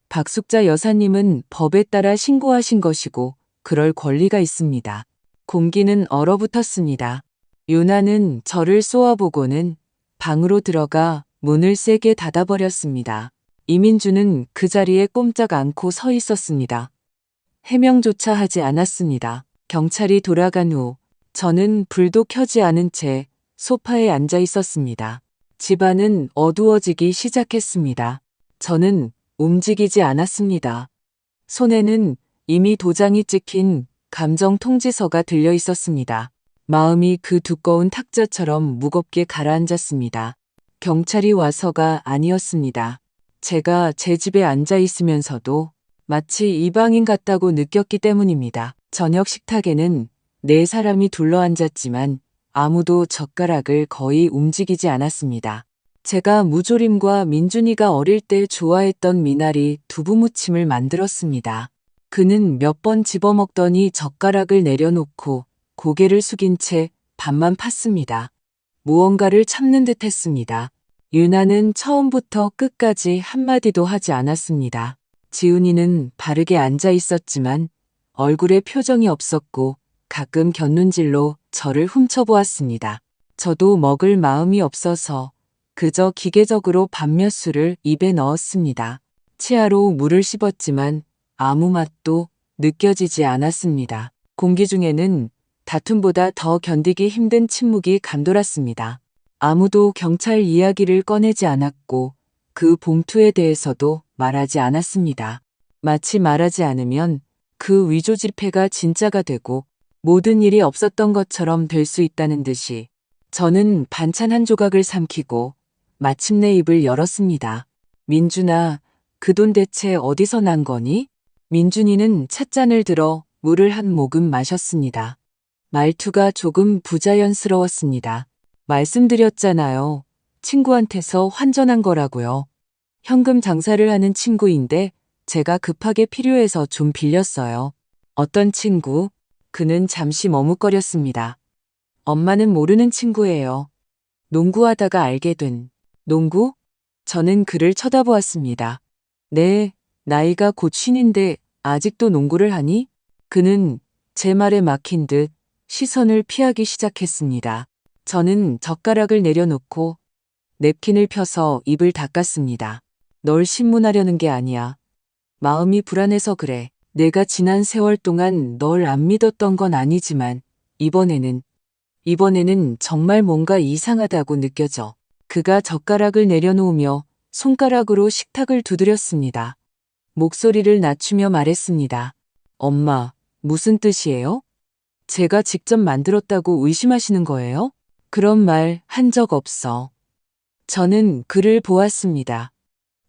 박숙자 여사님은 법에 따라 신고하신 것이고 그럴 권리가 있습니다. 공기는 얼어붙었습니다. 유나는 저를 쏘아보고는 방으로 들어가 문을 세게 닫아버렸습니다. 이민주는 그 자리에 꼼짝 않고 서 있었습니다. 해명조차 하지 않았습니다. 경찰이 돌아간 후 저는 불도 켜지 않은 채 소파에 앉아 있었습니다. 집안은 어두워지기 시작했습니다. 저는 움직이지 않았습니다. 손에는 이미 도장이 찍힌 감정 통지서가 들려 있었습니다. 마음이 그 두꺼운 탁자처럼 무겁게 가라앉았습니다. 경찰이 와서가 아니었습니다. 제가 제 집에 앉아 있으면서도 마치 이방인 같다고 느꼈기 때문입니다. 저녁 식탁에는 네 사람이 둘러앉았지만 아무도 젓가락을 거의 움직이지 않았습니다. 제가 무조림과 민준이가 어릴 때 좋아했던 미나리 두부무침을 만들었습니다. 그는 몇 번 집어먹더니 젓가락을 내려놓고 고개를 숙인 채 밥만 팠습니다. 무언가를 참는 듯 했습니다. 유나는 처음부터 끝까지 한마디도 하지 않았습니다. 지훈이는 바르게 앉아 있었지만 얼굴에 표정이 없었고 가끔 곁눈질로 저를 훔쳐보았습니다. 저도 먹을 마음이 없어서 그저 기계적으로 밥 몇 술을 입에 넣었습니다. 치아로 물을 씹었지만 아무 맛도 느껴지지 않았습니다. 공기 중에는 다툼보다 더 견디기 힘든 침묵이 감돌았습니다. 아무도 경찰 이야기를 꺼내지 않았고 그 봉투에 대해서도 말하지 않았습니다. 마치 말하지 않으면 그 위조 집회가 진짜가 되고 모든 일이 없었던 것처럼 될 수 있다는 듯이 저는 반찬 한 조각을 삼키고 마침내 입을 열었습니다. 민준아, 그 돈 대체 어디서 난 거니? 민준이는 찻잔을 들어 물을 한 모금 마셨습니다. 말투가 조금 부자연스러웠습니다. 말씀드렸잖아요. 친구한테서 환전한 거라고요. 현금 장사를 하는 친구인데 제가 급하게 필요해서 좀 빌렸어요. 어떤 친구? 그는 잠시 머뭇거렸습니다. 엄마는 모르는 친구예요. 농구하다가 알게 된. 농구? 저는 그를 쳐다보았습니다. 네, 나이가 곧 50인데 아직도 농구를 하니? 그는 제 말에 막힌 듯 시선을 피하기 시작했습니다. 저는 젓가락을 내려놓고 냅킨을 펴서 입을 닦았습니다. 널 신문하려는 게 아니야. 마음이 불안해서 그래. 내가 지난 세월 동안 널 안 믿었던 건 아니지만 이번에는 정말 뭔가 이상하다고 느껴져. 그가 젓가락을 내려놓으며 손가락으로 식탁을 두드렸습니다. 목소리를 낮추며 말했습니다. 엄마, 무슨 뜻이에요? 제가 직접 만들었다고 의심하시는 거예요? 그런 말 한 적 없어. 저는 그를 보았습니다.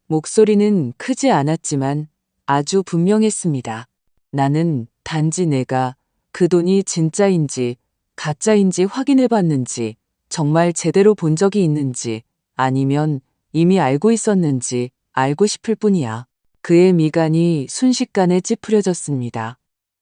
목소리는 크지 않았지만 아주 분명했습니다. 나는 단지 내가 그 돈이 진짜인지 가짜인지 확인해 봤는지, 정말 제대로 본 적이 있는지, 아니면 이미 알고 있었는지 알고 싶을 뿐이야. 그의 미간이 순식간에 찌푸려졌습니다.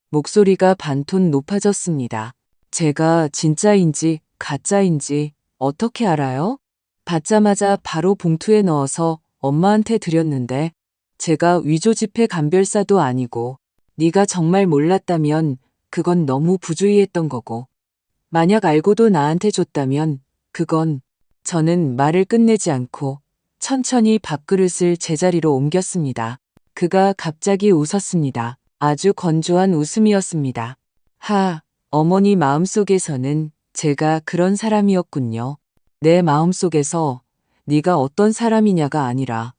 목소리가 반톤 높아졌습니다. 제가 진짜인지 가짜인지 어떻게 알아요? 받자마자 바로 봉투에 넣어서 엄마한테 드렸는데 제가 위조지폐 감별사도 아니고 네가 정말 몰랐다면 그건 너무 부주의했던 거고 만약 알고도 나한테 줬다면 그건 저는 말을 끝내지 않고 천천히 밥그릇을 제자리로 옮겼습니다. 그가 갑자기 웃었습니다. 아주 건조한 웃음이었습니다. 어머니 마음속에서는 제가 그런 사람이었군요. 내 마음속에서 네가 어떤 사람이냐가 아니라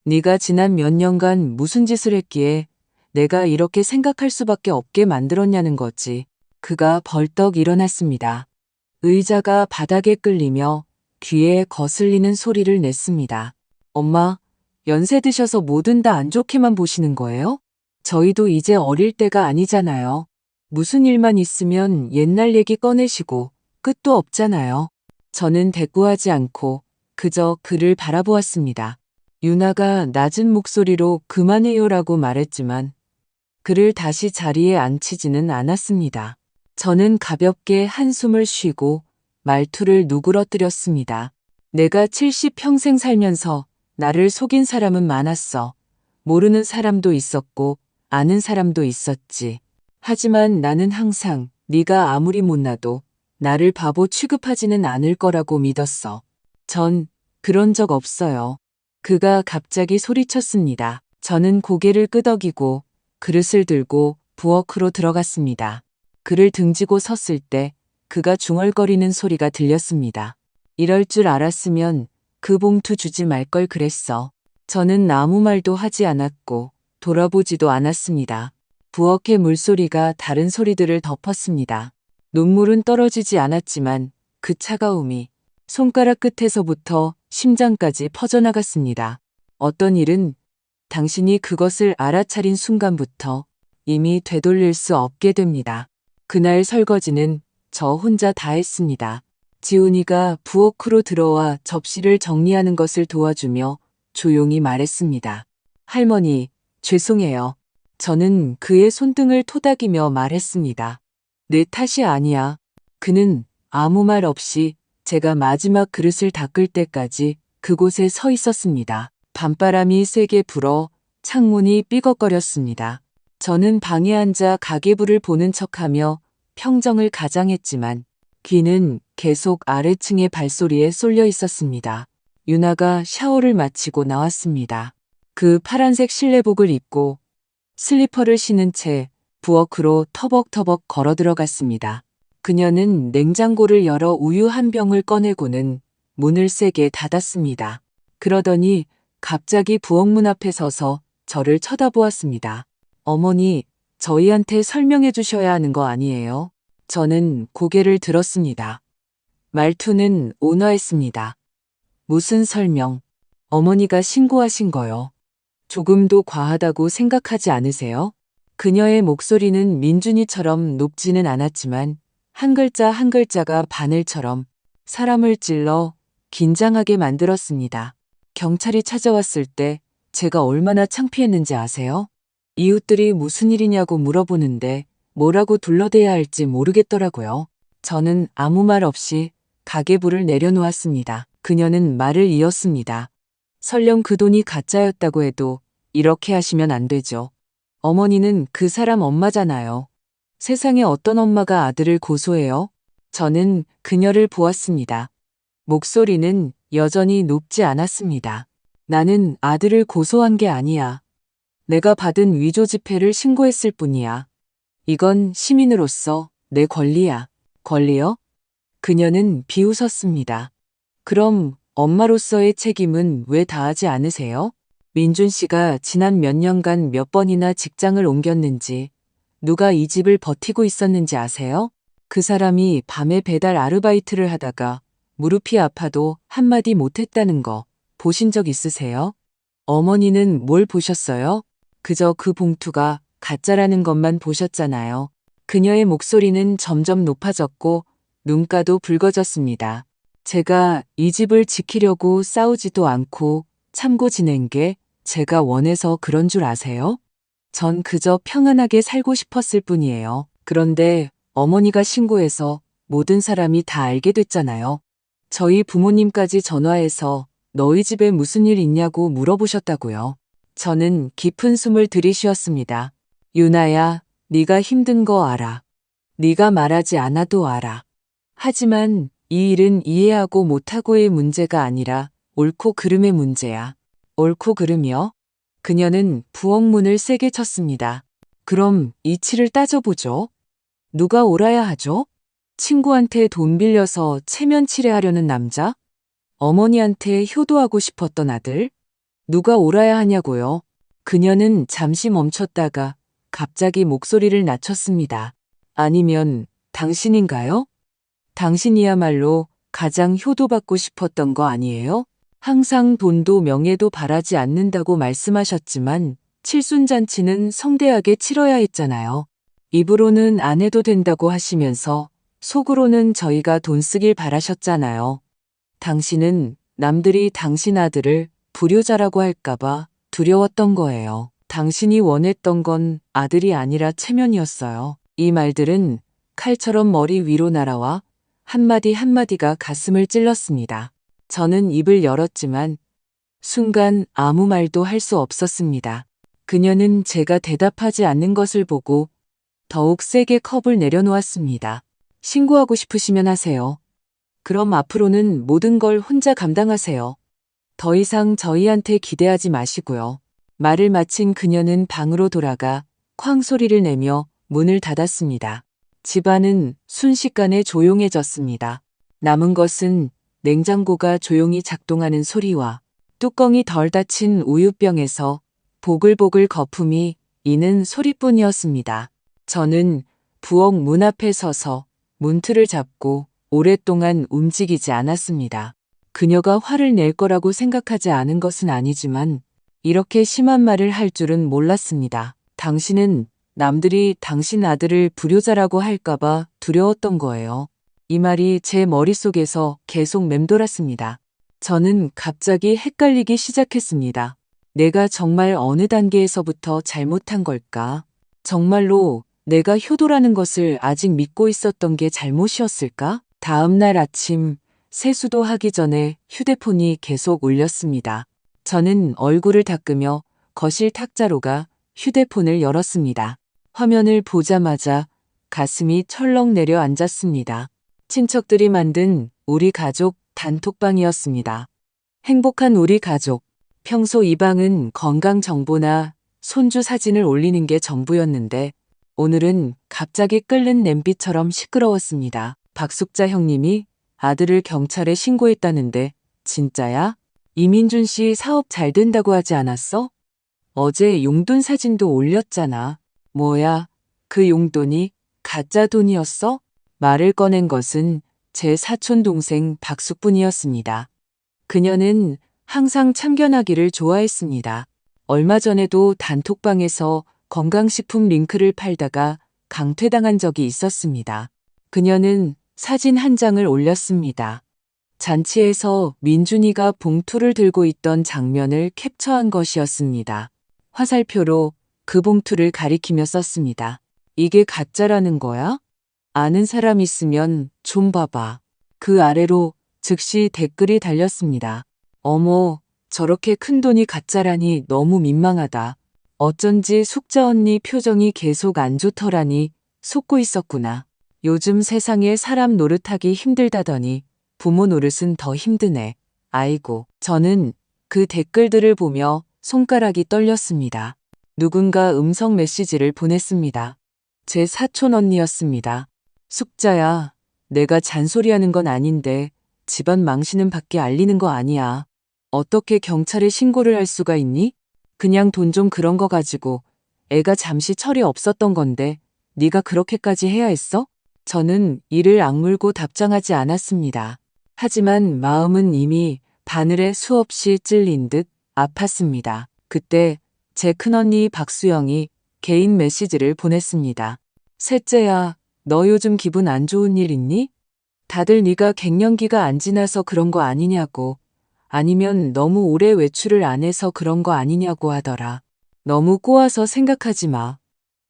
네가 지난 몇 년간 무슨 짓을 했기에 내가 이렇게 생각할 수밖에 없게 만들었냐는 거지. 그가 벌떡 일어났습니다. 의자가 바닥에 끌리며 귀에 거슬리는 소리를 냈습니다. 엄마, 연세 드셔서 뭐든 다 안 좋게만 보시는 거예요? 저희도 이제 어릴 때가 아니잖아요. 무슨 일만 있으면 옛날 얘기 꺼내시고 끝도 없잖아요. 저는 대꾸하지 않고 그저 그를 바라보았습니다. 유나가 낮은 목소리로 그만해요라고 말했지만 그를 다시 자리에 앉히지는 않았습니다. 저는 가볍게 한숨을 쉬고 말투를 누그러뜨렸습니다. 내가 70평생 살면서 나를 속인 사람은 많았어. 모르는 사람도 있었고 아는 사람도 있었지. 하지만 나는 항상 네가 아무리 못나도 나를 바보 취급하지는 않을 거라고 믿었어. 전 그런 적 없어요. 그가 갑자기 소리쳤습니다. 저는 고개를 끄덕이고 그릇을 들고 부엌으로 들어갔습니다. 그를 등지고 섰을 때 그가 중얼거리는 소리가 들렸습니다. 이럴 줄 알았으면 그 봉투 주지 말 걸 그랬어. 저는 아무 말도 하지 않았고 돌아보지도 않았습니다. 부엌의 물소리가 다른 소리들을 덮었습니다. 눈물은 떨어지지 않았지만 그 차가움이 손가락 끝에서부터 심장까지 퍼져나갔습니다. 어떤 일은 당신이 그것을 알아차린 순간부터 이미 되돌릴 수 없게 됩니다. 그날 설거지는 저 혼자 다 했습니다. 지훈이가 부엌으로 들어와 접시를 정리하는 것을 도와주며 조용히 말했습니다. 할머니, 죄송해요. 저는 그의 손등을 토닥이며 말했습니다. 내 탓이 아니야. 그는 아무 말 없이 제가 마지막 그릇을 닦을 때까지 그곳에 서 있었습니다. 밤바람이 세게 불어 창문이 삐걱거렸습니다. 저는 방에 앉아 가계부를 보는 척하며 평정을 가장했지만 귀는 계속 아래층의 발소리에 쏠려 있었습니다. 유나가 샤워를 마치고 나왔습니다. 그 파란색 실내복을 입고 슬리퍼를 신은 채 부엌으로 터벅터벅 걸어 들어갔습니다. 그녀는 냉장고를 열어 우유 한 병을 꺼내고는 문을 세게 닫았습니다. 그러더니 갑자기 부엌문 앞에 서서 저를 쳐다보았습니다. 어머니, 저희한테 설명해 주셔야 하는 거 아니에요? 저는 고개를 들었습니다. 말투는 온화했습니다. 무슨 설명? 어머니가 신고하신 거요. 조금도 과하다고 생각하지 않으세요? 그녀의 목소리는 민준이처럼 높지는 않았지만 한 글자 한 글자가 바늘처럼 사람을 찔러 긴장하게 만들었습니다. 경찰이 찾아왔을 때 제가 얼마나 창피했는지 아세요? 이웃들이 무슨 일이냐고 물어보는데 뭐라고 둘러대야 할지 모르겠더라고요. 저는 아무 말 없이 가계부를 내려놓았습니다. 그녀는 말을 이었습니다. 설령 그 돈이 가짜였다고 해도 이렇게 하시면 안 되죠. 어머니는 그 사람 엄마잖아요. 세상에 어떤 엄마가 아들을 고소해요? 저는 그녀를 보았습니다. 목소리는 여전히 높지 않았습니다. 나는 아들을 고소한 게 아니야. 내가 받은 위조 지폐를 신고했을 뿐이야. 이건 시민으로서 내 권리야. 권리요? 그녀는 비웃었습니다. 그럼 엄마로서의 책임은 왜 다하지 않으세요? 민준 씨가 지난 몇 년간 몇 번이나 직장을 옮겼는지, 누가 이 집을 버티고 있었는지 아세요? 그 사람이 밤에 배달 아르바이트를 하다가 무릎이 아파도 한마디 못했다는 거 보신 적 있으세요? 어머니는 뭘 보셨어요? 그저 그 봉투가 가짜라는 것만 보셨잖아요. 그녀의 목소리는 점점 높아졌고 눈가도 붉어졌습니다. 제가 이 집을 지키려고 싸우지도 않고 참고 지낸 게 제가 원해서 그런 줄 아세요? 전 그저 평안하게 살고 싶었을 뿐이에요. 그런데 어머니가 신고해서 모든 사람이 다 알게 됐잖아요. 저희 부모님까지 전화해서 너희 집에 무슨 일 있냐고 물어보셨다고요. 저는 깊은 숨을 들이쉬었습니다. 유나야, 네가 힘든 거 알아. 네가 말하지 않아도 알아. 하지만 이 일은 이해하고 못하고의 문제가 아니라 옳고 그름의 문제야. 옳고 그름이요? 그녀는 부엌문을 세게 쳤습니다. 그럼 이치를 따져보죠. 누가 옳아야 하죠? 친구한테 돈 빌려서 체면 칠해하려는 남자? 어머니한테 효도하고 싶었던 아들? 누가 옳아야 하냐고요. 그녀는 잠시 멈췄다가 갑자기 목소리를 낮췄습니다. 아니면 당신인가요? 당신이야말로 가장 효도받고 싶었던 거 아니에요? 항상 돈도 명예도 바라지 않는다고 말씀하셨지만 칠순잔치는 성대하게 치러야 했잖아요. 입으로는 안 해도 된다고 하시면서 속으로는 저희가 돈 쓰길 바라셨잖아요. 당신은 남들이 당신 아들을 불효자라고 할까봐 두려웠던 거예요. 당신이 원했던 건 아들이 아니라 체면이었어요. 이 말들은 칼처럼 머리 위로 날아와 한마디 한마디가 가슴을 찔렀습니다. 저는 입을 열었지만 순간 아무 말도 할 수 없었습니다. 그녀는 제가 대답하지 않는 것을 보고 더욱 세게 컵을 내려놓았습니다. 신고하고 싶으시면 하세요. 그럼 앞으로는 모든 걸 혼자 감당하세요. 더 이상 저희한테 기대하지 마시고요. 말을 마친 그녀는 방으로 돌아가 쾅 소리를 내며 문을 닫았습니다. 집안은 순식간에 조용해졌습니다. 남은 것은 냉장고가 조용히 작동하는 소리와 뚜껑이 덜 닫힌 우유병에서 보글보글 거품이 이는 소리뿐이었습니다. 저는 부엌 문 앞에 서서 문틀을 잡고 오랫동안 움직이지 않았습니다. 그녀가 화를 낼 거라고 생각하지 않은 것은 아니지만 이렇게 심한 말을 할 줄은 몰랐습니다. 당신은 남들이 당신 아들을 불효자라고 할까봐 두려웠던 거예요. 이 말이 제 머릿속에서 계속 맴돌았습니다. 저는 갑자기 헷갈리기 시작했습니다. 내가 정말 어느 단계에서부터 잘못한 걸까? 정말로 내가 효도라는 것을 아직 믿고 있었던 게 잘못이었을까? 다음 날 아침 세수도 하기 전에 휴대폰이 계속 울렸습니다. 저는 얼굴을 닦으며 거실 탁자로가 휴대폰을 열었습니다. 화면을 보자마자 가슴이 철렁 내려앉았습니다. 친척들이 만든 우리 가족 단톡방이었습니다. 행복한 우리 가족. 평소 이 방은 건강 정보나 손주 사진을 올리는 게 전부였는데 오늘은 갑자기 끓는 냄비처럼 시끄러웠습니다. 박숙자 형님이 아들을 경찰에 신고했다는데 진짜야? 이민준 씨 사업 잘 된다고 하지 않았어? 어제 용돈 사진도 올렸잖아. 뭐야, 그 용돈이 가짜 돈이었어? 말을 꺼낸 것은 제 사촌 동생 박숙뿐이었습니다. 그녀는 항상 참견하기를 좋아했습니다. 얼마 전에도 단톡방에서 건강식품 링크를 팔다가 강퇴당한 적이 있었습니다. 그녀는 사진 한 장을 올렸습니다. 잔치에서 민준이가 봉투를 들고 있던 장면을 캡처한 것이었습니다. 화살표로 그 봉투를 가리키며 썼습니다. 이게 가짜라는 거야? 아는 사람 있으면 좀 봐봐. 그 아래로 즉시 댓글이 달렸습니다. 어머, 저렇게 큰돈이 가짜라니 너무 민망하다. 어쩐지 숙자 언니 표정이 계속 안 좋더라니 속고 있었구나. 요즘 세상에 사람 노릇하기 힘들다더니 부모 노릇은 더 힘드네. 아이고, 저는 그 댓글들을 보며 손가락이 떨렸습니다. 누군가 음성 메시지를 보냈습니다. 제 사촌 언니였습니다. 숙자야, 내가 잔소리하는 건 아닌데 집안 망신은 밖에 알리는 거 아니야. 어떻게 경찰에 신고를 할 수가 있니? 그냥 돈 좀 그런 거 가지고 애가 잠시 철이 없었던 건데 네가 그렇게까지 해야 했어? 저는 이를 악물고 답장하지 않았습니다. 하지만 마음은 이미 바늘에 수없이 찔린 듯 아팠습니다. 그때 제 큰언니 박수영이 개인 메시지를 보냈습니다. 셋째야, 너 요즘 기분 안 좋은 일 있니? 다들 네가 갱년기가 안 지나서 그런 거 아니냐고, 아니면 너무 오래 외출을 안 해서 그런 거 아니냐고 하더라. 너무 꼬아서 생각하지 마.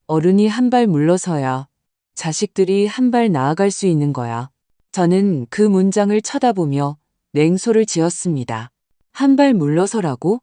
어른이 한 발 물러서야 자식들이 한 발 나아갈 수 있는 거야. 저는 그 문장을 쳐다보며 냉소를 지었습니다. 한 발 물러서라고?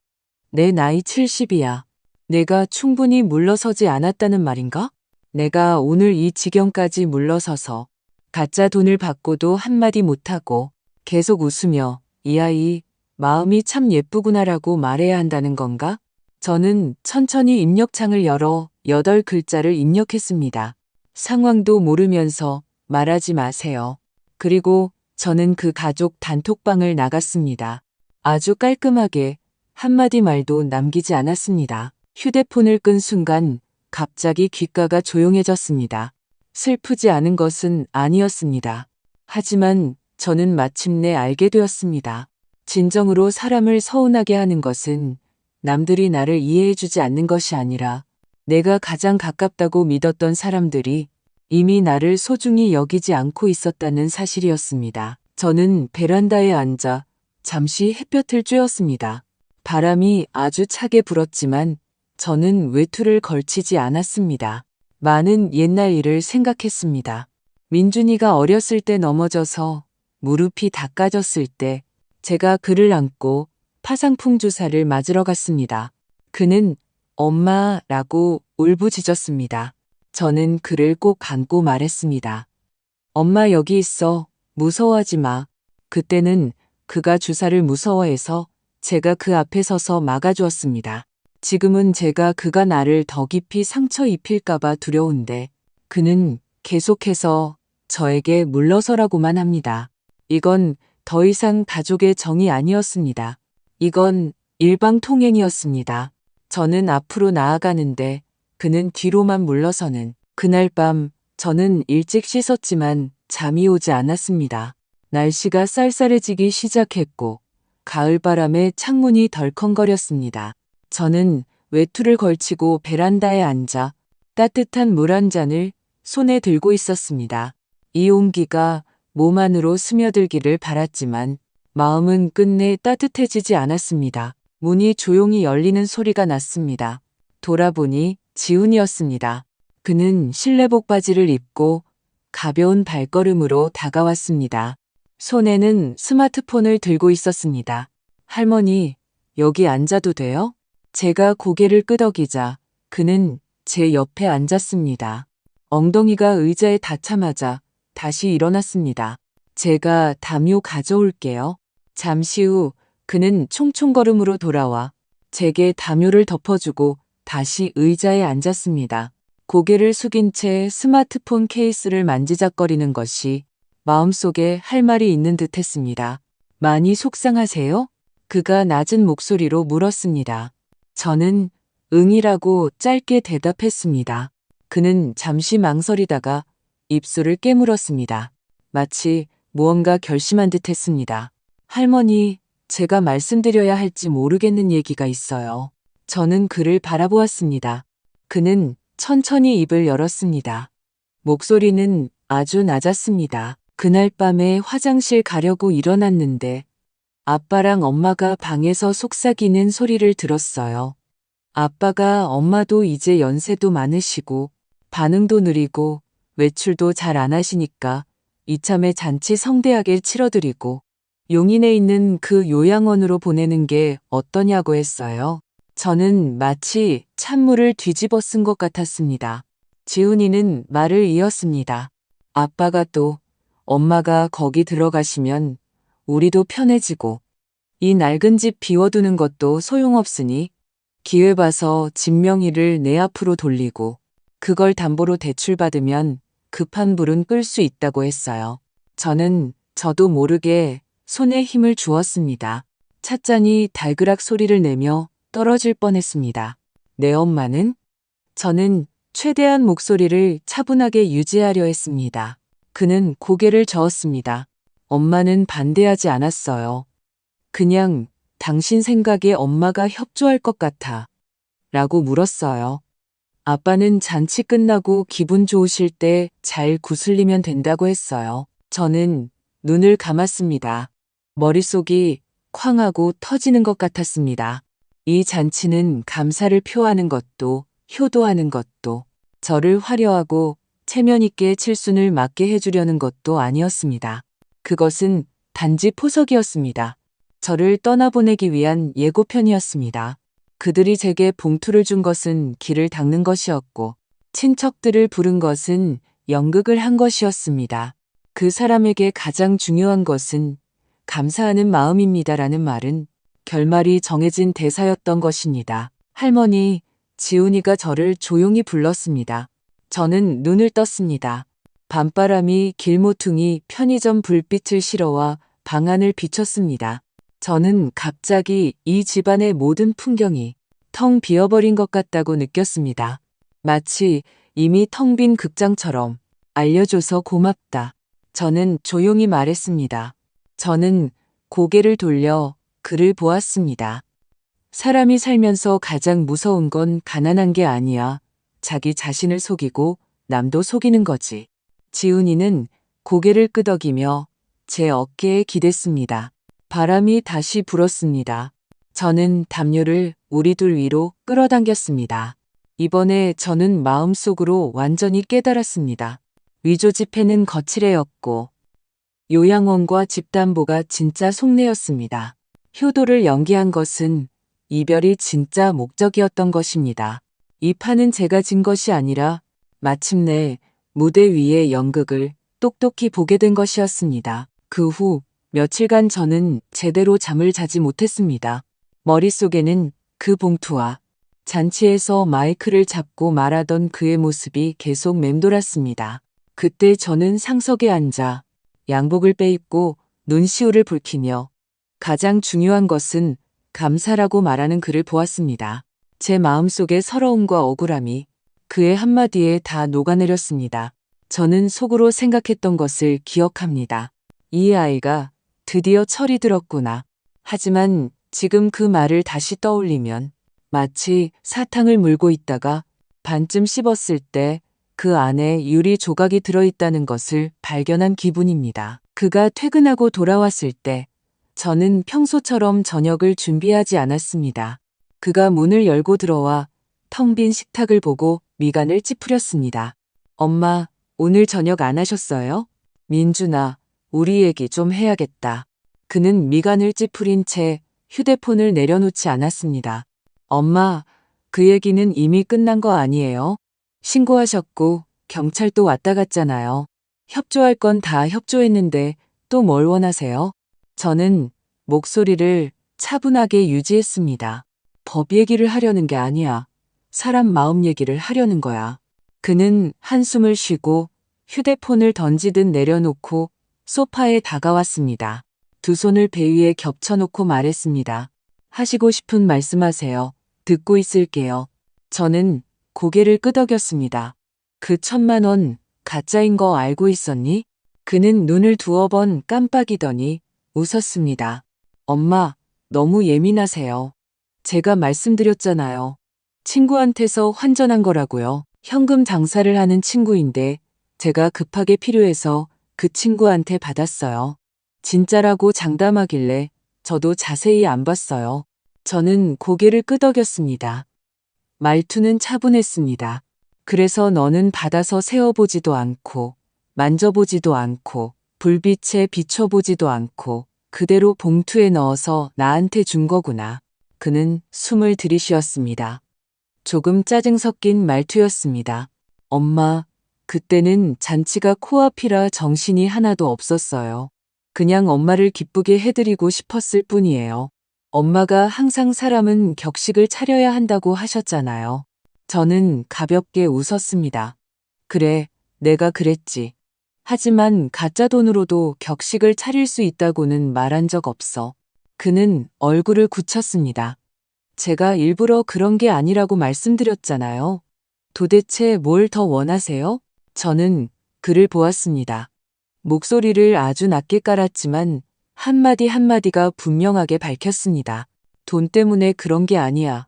내 나이 70이야. 내가 충분히 물러서지 않았다는 말인가? 내가 오늘 이 지경까지 물러서서 가짜 돈을 받고도 한마디 못하고 계속 웃으며 이 아이 마음이 참 예쁘구나라고 말해야 한다는 건가? 저는 천천히 입력창을 열어 8글자를 입력했습니다. 상황도 모르면서 말하지 마세요. 그리고 저는 그 가족 단톡방을 나갔습니다. 아주 깔끔하게 한마디 말도 남기지 않았습니다. 휴대폰을 끈 순간 갑자기 귓가가 조용해졌습니다. 슬프지 않은 것은 아니었습니다. 하지만 저는 마침내 알게 되었습니다. 진정으로 사람을 서운하게 하는 것은 남들이 나를 이해해주지 않는 것이 아니라 내가 가장 가깝다고 믿었던 사람들이 이미 나를 소중히 여기지 않고 있었다는 사실이었습니다. 저는 베란다에 앉아 잠시 햇볕을 쬐었습니다. 바람이 아주 차게 불었지만 저는 외투를 걸치지 않았습니다. 많은 옛날 일을 생각했습니다. 민준이가 어렸을 때 넘어져서 무릎이 다 까졌을 때 제가 그를 안고 파상풍 주사를 맞으러 갔습니다. 그는 엄마라고 울부짖었습니다. 저는 그를 꼭 안고 말했습니다. 엄마 여기 있어. 무서워하지 마. 그때는 그가 주사를 무서워해서 제가 그 앞에 서서 막아주었습니다. 지금은 제가 그가 나를 더 깊이 상처 입힐까봐 두려운데 그는 계속해서 저에게 물러서라고만 합니다. 이건 더 이상 가족의 정이 아니었습니다. 이건 일방통행이었습니다. 저는 앞으로 나아가는데 그는 뒤로만 물러서는 그날 밤 저는 일찍 씻었지만 잠이 오지 않았습니다. 날씨가 쌀쌀해지기 시작했고 가을바람에 창문이 덜컹거렸습니다. 저는 외투를 걸치고 베란다에 앉아 따뜻한 물 한 잔을 손에 들고 있었습니다. 이 온기가 몸 안으로 스며들기를 바랐지만 마음은 끝내 따뜻해지지 않았습니다. 문이 조용히 열리는 소리가 났습니다. 돌아보니 지훈이었습니다. 그는 실내복 바지를 입고 가벼운 발걸음으로 다가왔습니다. 손에는 스마트폰을 들고 있었습니다. 할머니, 여기 앉아도 돼요? 제가 고개를 끄덕이자 그는 제 옆에 앉았습니다. 엉덩이가 의자에 닿자마자 다시 일어났습니다. 제가 담요 가져올게요. 잠시 후 그는 총총걸음으로 돌아와 제게 담요를 덮어주고 다시 의자에 앉았습니다. 고개를 숙인 채 스마트폰 케이스를 만지작거리는 것이 마음속에 할 말이 있는 듯 했습니다. 많이 속상하세요? 그가 낮은 목소리로 물었습니다. 저는 응이라고 짧게 대답했습니다. 그는 잠시 망설이다가 입술을 깨물었습니다. 마치 무언가 결심한 듯 했습니다. 할머니, 제가 말씀드려야 할지 모르겠는 얘기가 있어요. 저는 그를 바라보았습니다. 그는 천천히 입을 열었습니다. 목소리는 아주 낮았습니다. 그날 밤에 화장실 가려고 일어났는데 아빠랑 엄마가 방에서 속삭이는 소리를 들었어요. 아빠가 엄마도 이제 연세도 많으시고 반응도 느리고 외출도 잘 안 하시니까 이참에 잔치 성대하게 치러드리고 용인에 있는 그 요양원으로 보내는 게 어떠냐고 했어요. 저는 마치 찬물을 뒤집어 쓴 것 같았습니다. 지훈이는 말을 이었습니다. 아빠가 또 엄마가 거기 들어가시면 우리도 편해지고 이 낡은 집 비워두는 것도 소용없으니 기회 봐서 집 명의를 내 앞으로 돌리고 그걸 담보로 대출받으면 급한 불은 끌 수 있다고 했어요. 저는 저도 모르게 손에 힘을 주었습니다. 찻잔이 달그락 소리를 내며 떨어질 뻔했습니다. 내 엄마는? 저는 최대한 목소리를 차분하게 유지하려 했습니다. 그는 고개를 저었습니다. 엄마는 반대하지 않았어요. 그냥 당신 생각에 엄마가 협조할 것 같아. 라고 물었어요. 아빠는 잔치 끝나고 기분 좋으실 때 잘 구슬리면 된다고 했어요. 저는 눈을 감았습니다. 머릿속이 쾅 하고 터지는 것 같았습니다. 이 잔치는 감사를 표하는 것도 효도하는 것도 저를 화려하고 체면 있게 칠순을 맞게 해주려는 것도 아니었습니다. 그것은 단지 포석이었습니다. 저를 떠나보내기 위한 예고편이었습니다. 그들이 제게 봉투를 준 것은 길을 닦는 것이었고 친척들을 부른 것은 연극을 한 것이었습니다. 그 사람에게 가장 중요한 것은 감사하는 마음입니다라는 말은 결말이 정해진 대사였던 것입니다. 할머니, 지훈이가 저를 조용히 불렀습니다. 저는 눈을 떴습니다. 밤바람이 길모퉁이 편의점 불빛을 실어와 방 안을 비췄습니다. 저는 갑자기 이 집안의 모든 풍경이 텅 비어버린 것 같다고 느꼈습니다. 마치 이미 텅 빈 극장처럼 알려줘서 고맙다. 저는 조용히 말했습니다. 저는 고개를 돌려 그를 보았습니다. 사람이 살면서 가장 무서운 건 가난한 게 아니야. 자기 자신을 속이고 남도 속이는 거지. 지훈이는 고개를 끄덕이며 제 어깨에 기댔습니다. 바람이 다시 불었습니다. 저는 담요를 우리 둘 위로 끌어당겼습니다. 이번에 저는 마음속으로 완전히 깨달았습니다. 위조 지폐는 거칠애였고 요양원과 집담보가 진짜 속내였습니다. 효도를 연기한 것은 이별이 진짜 목적이었던 것입니다. 이 판은 제가 진 것이 아니라 마침내 무대 위의 연극을 똑똑히 보게 된 것이었습니다. 그 후 며칠간 저는 제대로 잠을 자지 못했습니다. 머릿속에는 그 봉투와 잔치에서 마이크를 잡고 말하던 그의 모습이 계속 맴돌았습니다. 그때 저는 상석에 앉아 양복을 빼입고 눈시울을 붉히며 가장 중요한 것은 감사라고 말하는 그를 보았습니다. 제 마음속의 서러움과 억울함이 그의 한마디에 다 녹아내렸습니다. 저는 속으로 생각했던 것을 기억합니다. 이 아이가 드디어 철이 들었구나. 하지만 지금 그 말을 다시 떠올리면 마치 사탕을 물고 있다가 반쯤 씹었을 때 그 안에 유리 조각이 들어있다는 것을 발견한 기분입니다. 그가 퇴근하고 돌아왔을 때 저는 평소처럼 저녁을 준비하지 않았습니다. 그가 문을 열고 들어와 텅 빈 식탁을 보고 미간을 찌푸렸습니다. 엄마, 오늘 저녁 안 하셨어요? 민준아, 우리 얘기 좀 해야겠다. 그는 미간을 찌푸린 채 휴대폰을 내려놓지 않았습니다. 엄마, 그 얘기는 이미 끝난 거 아니에요? 신고하셨고 경찰도 왔다 갔잖아요. 협조할 건 다 협조했는데 또 뭘 원하세요? 저는 목소리를 차분하게 유지했습니다. 법 얘기를 하려는 게 아니야. 사람 마음 얘기를 하려는 거야. 그는 한숨을 쉬고 휴대폰을 던지듯 내려놓고 소파에 다가왔습니다. 두 손을 배 위에 겹쳐놓고 말했습니다. 하시고 싶은 말씀하세요. 듣고 있을게요. 저는 고개를 끄덕였습니다. 그 1,000만 원 가짜인 거 알고 있었니? 그는 눈을 두어 번 깜빡이더니 웃었습니다. 엄마, 너무 예민하세요. 제가 말씀드렸잖아요. 친구한테서 환전한 거라고요. 현금 장사를 하는 친구인데 제가 급하게 필요해서 그 친구한테 받았어요. 진짜라고 장담하길래 저도 자세히 안 봤어요. 저는 고개를 끄덕였습니다. 말투는 차분했습니다. 그래서 너는 받아서 세어보지도 않고 만져보지도 않고 불빛에 비춰보지도 않고 그대로 봉투에 넣어서 나한테 준 거구나. 그는 숨을 들이쉬었습니다. 조금 짜증 섞인 말투였습니다. 엄마, 그때는 잔치가 코앞이라 정신이 하나도 없었어요. 그냥 엄마를 기쁘게 해드리고 싶었을 뿐이에요. 엄마가 항상 사람은 격식을 차려야 한다고 하셨잖아요. 저는 가볍게 웃었습니다. 그래, 내가 그랬지. 하지만 가짜 돈으로도 격식을 차릴 수 있다고는 말한 적 없어. 그는 얼굴을 굳혔습니다. 제가 일부러 그런 게 아니라고 말씀드렸잖아요. 도대체 뭘 더 원하세요? 저는 그를 보았습니다. 목소리를 아주 낮게 깔았지만 한마디 한마디가 분명하게 밝혔습니다. 돈 때문에 그런 게 아니야.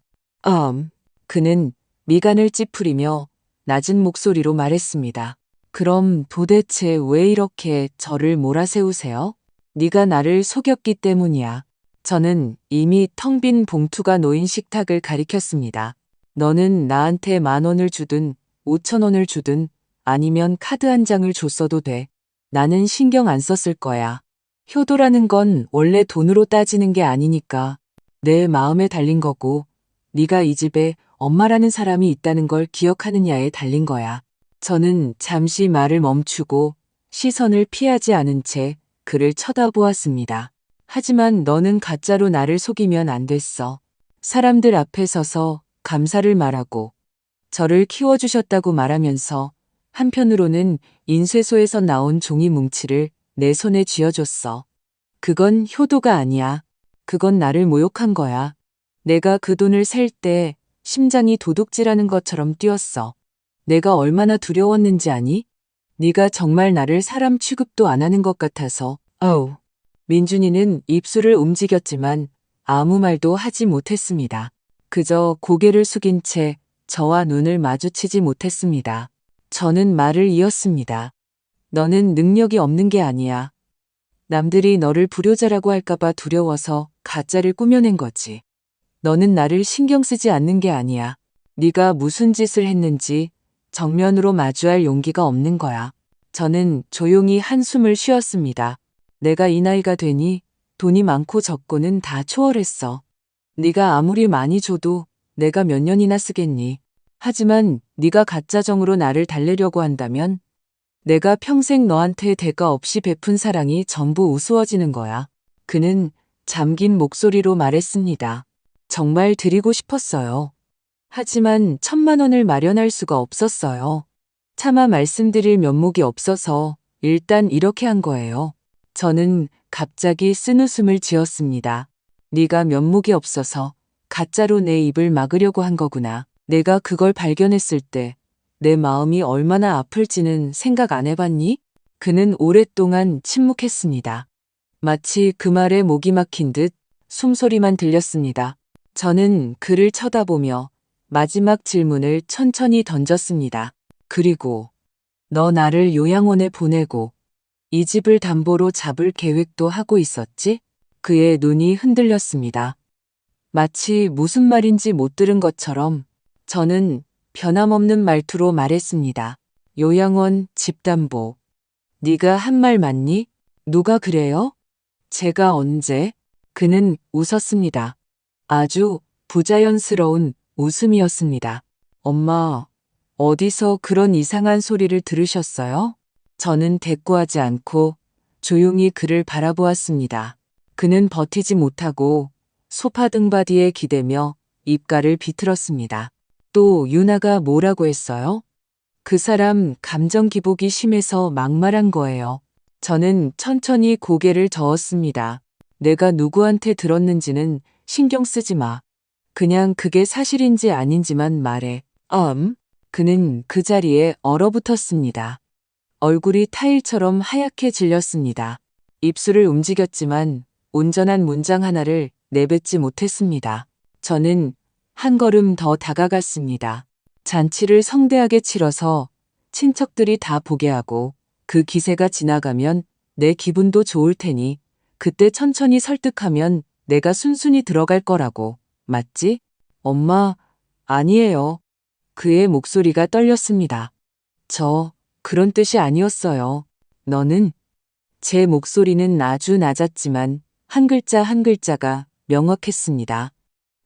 그는 미간을 찌푸리며 낮은 목소리로 말했습니다. 그럼 도대체 왜 이렇게 저를 몰아세우세요? 네가 나를 속였기 때문이야. 저는 이미 텅 빈 봉투가 놓인 식탁을 가리켰습니다. 너는 나한테 10,000원을 주든 5,000원을 주든 아니면 카드 한 장을 줬어도 돼. 나는 신경 안 썼을 거야. 효도라는 건 원래 돈으로 따지는 게 아니니까 내 마음에 달린 거고 네가 이 집에 엄마라는 사람이 있다는 걸 기억하느냐에 달린 거야. 저는 잠시 말을 멈추고 시선을 피하지 않은 채 그를 쳐다보았습니다. 하지만 너는 가짜로 나를 속이면 안 됐어. 사람들 앞에 서서 감사를 말하고 저를 키워주셨다고 말하면서 한편으로는 인쇄소에서 나온 종이 뭉치를 내 손에 쥐어줬어. 그건 효도가 아니야. 그건 나를 모욕한 거야. 내가 그 돈을 셀 때 심장이 도둑질하는 것처럼 뛰었어. 내가 얼마나 두려웠는지 아니? 네가 정말 나를 사람 취급도 안 하는 것 같아서. 민준이는 입술을 움직였지만 아무 말도 하지 못했습니다. 그저 고개를 숙인 채 저와 눈을 마주치지 못했습니다. 저는 말을 이었습니다. 너는 능력이 없는 게 아니야. 남들이 너를 불효자라고 할까봐 두려워서 가짜를 꾸며낸 거지. 너는 나를 신경 쓰지 않는 게 아니야. 네가 무슨 짓을 했는지 정면으로 마주할 용기가 없는 거야. 저는 조용히 한숨을 쉬었습니다. 내가 이 나이가 되니 돈이 많고 적고는 다 초월했어. 네가 아무리 많이 줘도 내가 몇 년이나 쓰겠니? 하지만 네가 가짜 정으로 나를 달래려고 한다면 내가 평생 너한테 대가 없이 베푼 사랑이 전부 우스워지는 거야. 그는 잠긴 목소리로 말했습니다. 정말 드리고 싶었어요. 하지만 1,000,000원을 마련할 수가 없었어요. 차마 말씀드릴 면목이 없어서 일단 이렇게 한 거예요. 저는 갑자기 쓴웃음을 지었습니다. 네가 면목이 없어서 가짜로 내 입을 막으려고 한 거구나. 내가 그걸 발견했을 때 내 마음이 얼마나 아플지는 생각 안 해봤니? 그는 오랫동안 침묵했습니다. 마치 그 말에 목이 막힌 듯 숨소리만 들렸습니다. 저는 그를 쳐다보며 마지막 질문을 천천히 던졌습니다. 그리고 너 나를 요양원에 보내고 이 집을 담보로 잡을 계획도 하고 있었지? 그의 눈이 흔들렸습니다. 마치 무슨 말인지 못 들은 것처럼 저는 변함없는 말투로 말했습니다. 요양원 집담보. 네가 한 말 맞니? 누가 그래요? 제가 언제? 그는 웃었습니다. 아주 부자연스러운 웃음이었습니다. 엄마, 어디서 그런 이상한 소리를 들으셨어요? 저는 대꾸하지 않고 조용히 그를 바라보았습니다. 그는 버티지 못하고 소파 등받이에 기대며 입가를 비틀었습니다. 또 유나가 뭐라고 했어요? 그 사람 감정 기복이 심해서 막말한 거예요. 저는 천천히 고개를 저었습니다. 내가 누구한테 들었는지는 신경 쓰지 마. 그냥 그게 사실인지 아닌지만 말해. 그는 그 자리에 얼어붙었습니다. 얼굴이 타일처럼 하얗게 질렸습니다. 입술을 움직였지만 온전한 문장 하나를 내뱉지 못했습니다. 저는 한 걸음 더 다가갔습니다. 잔치를 성대하게 치러서 친척들이 다 보게 하고 그 기세가 지나가면 내 기분도 좋을 테니 그때 천천히 설득하면 내가 순순히 들어갈 거라고. 맞지? 엄마, 아니에요. 그의 목소리가 떨렸습니다. 그런 뜻이 아니었어요. 너는? 제 목소리는 아주 낮았지만 한 글자 한 글자가 명확했습니다.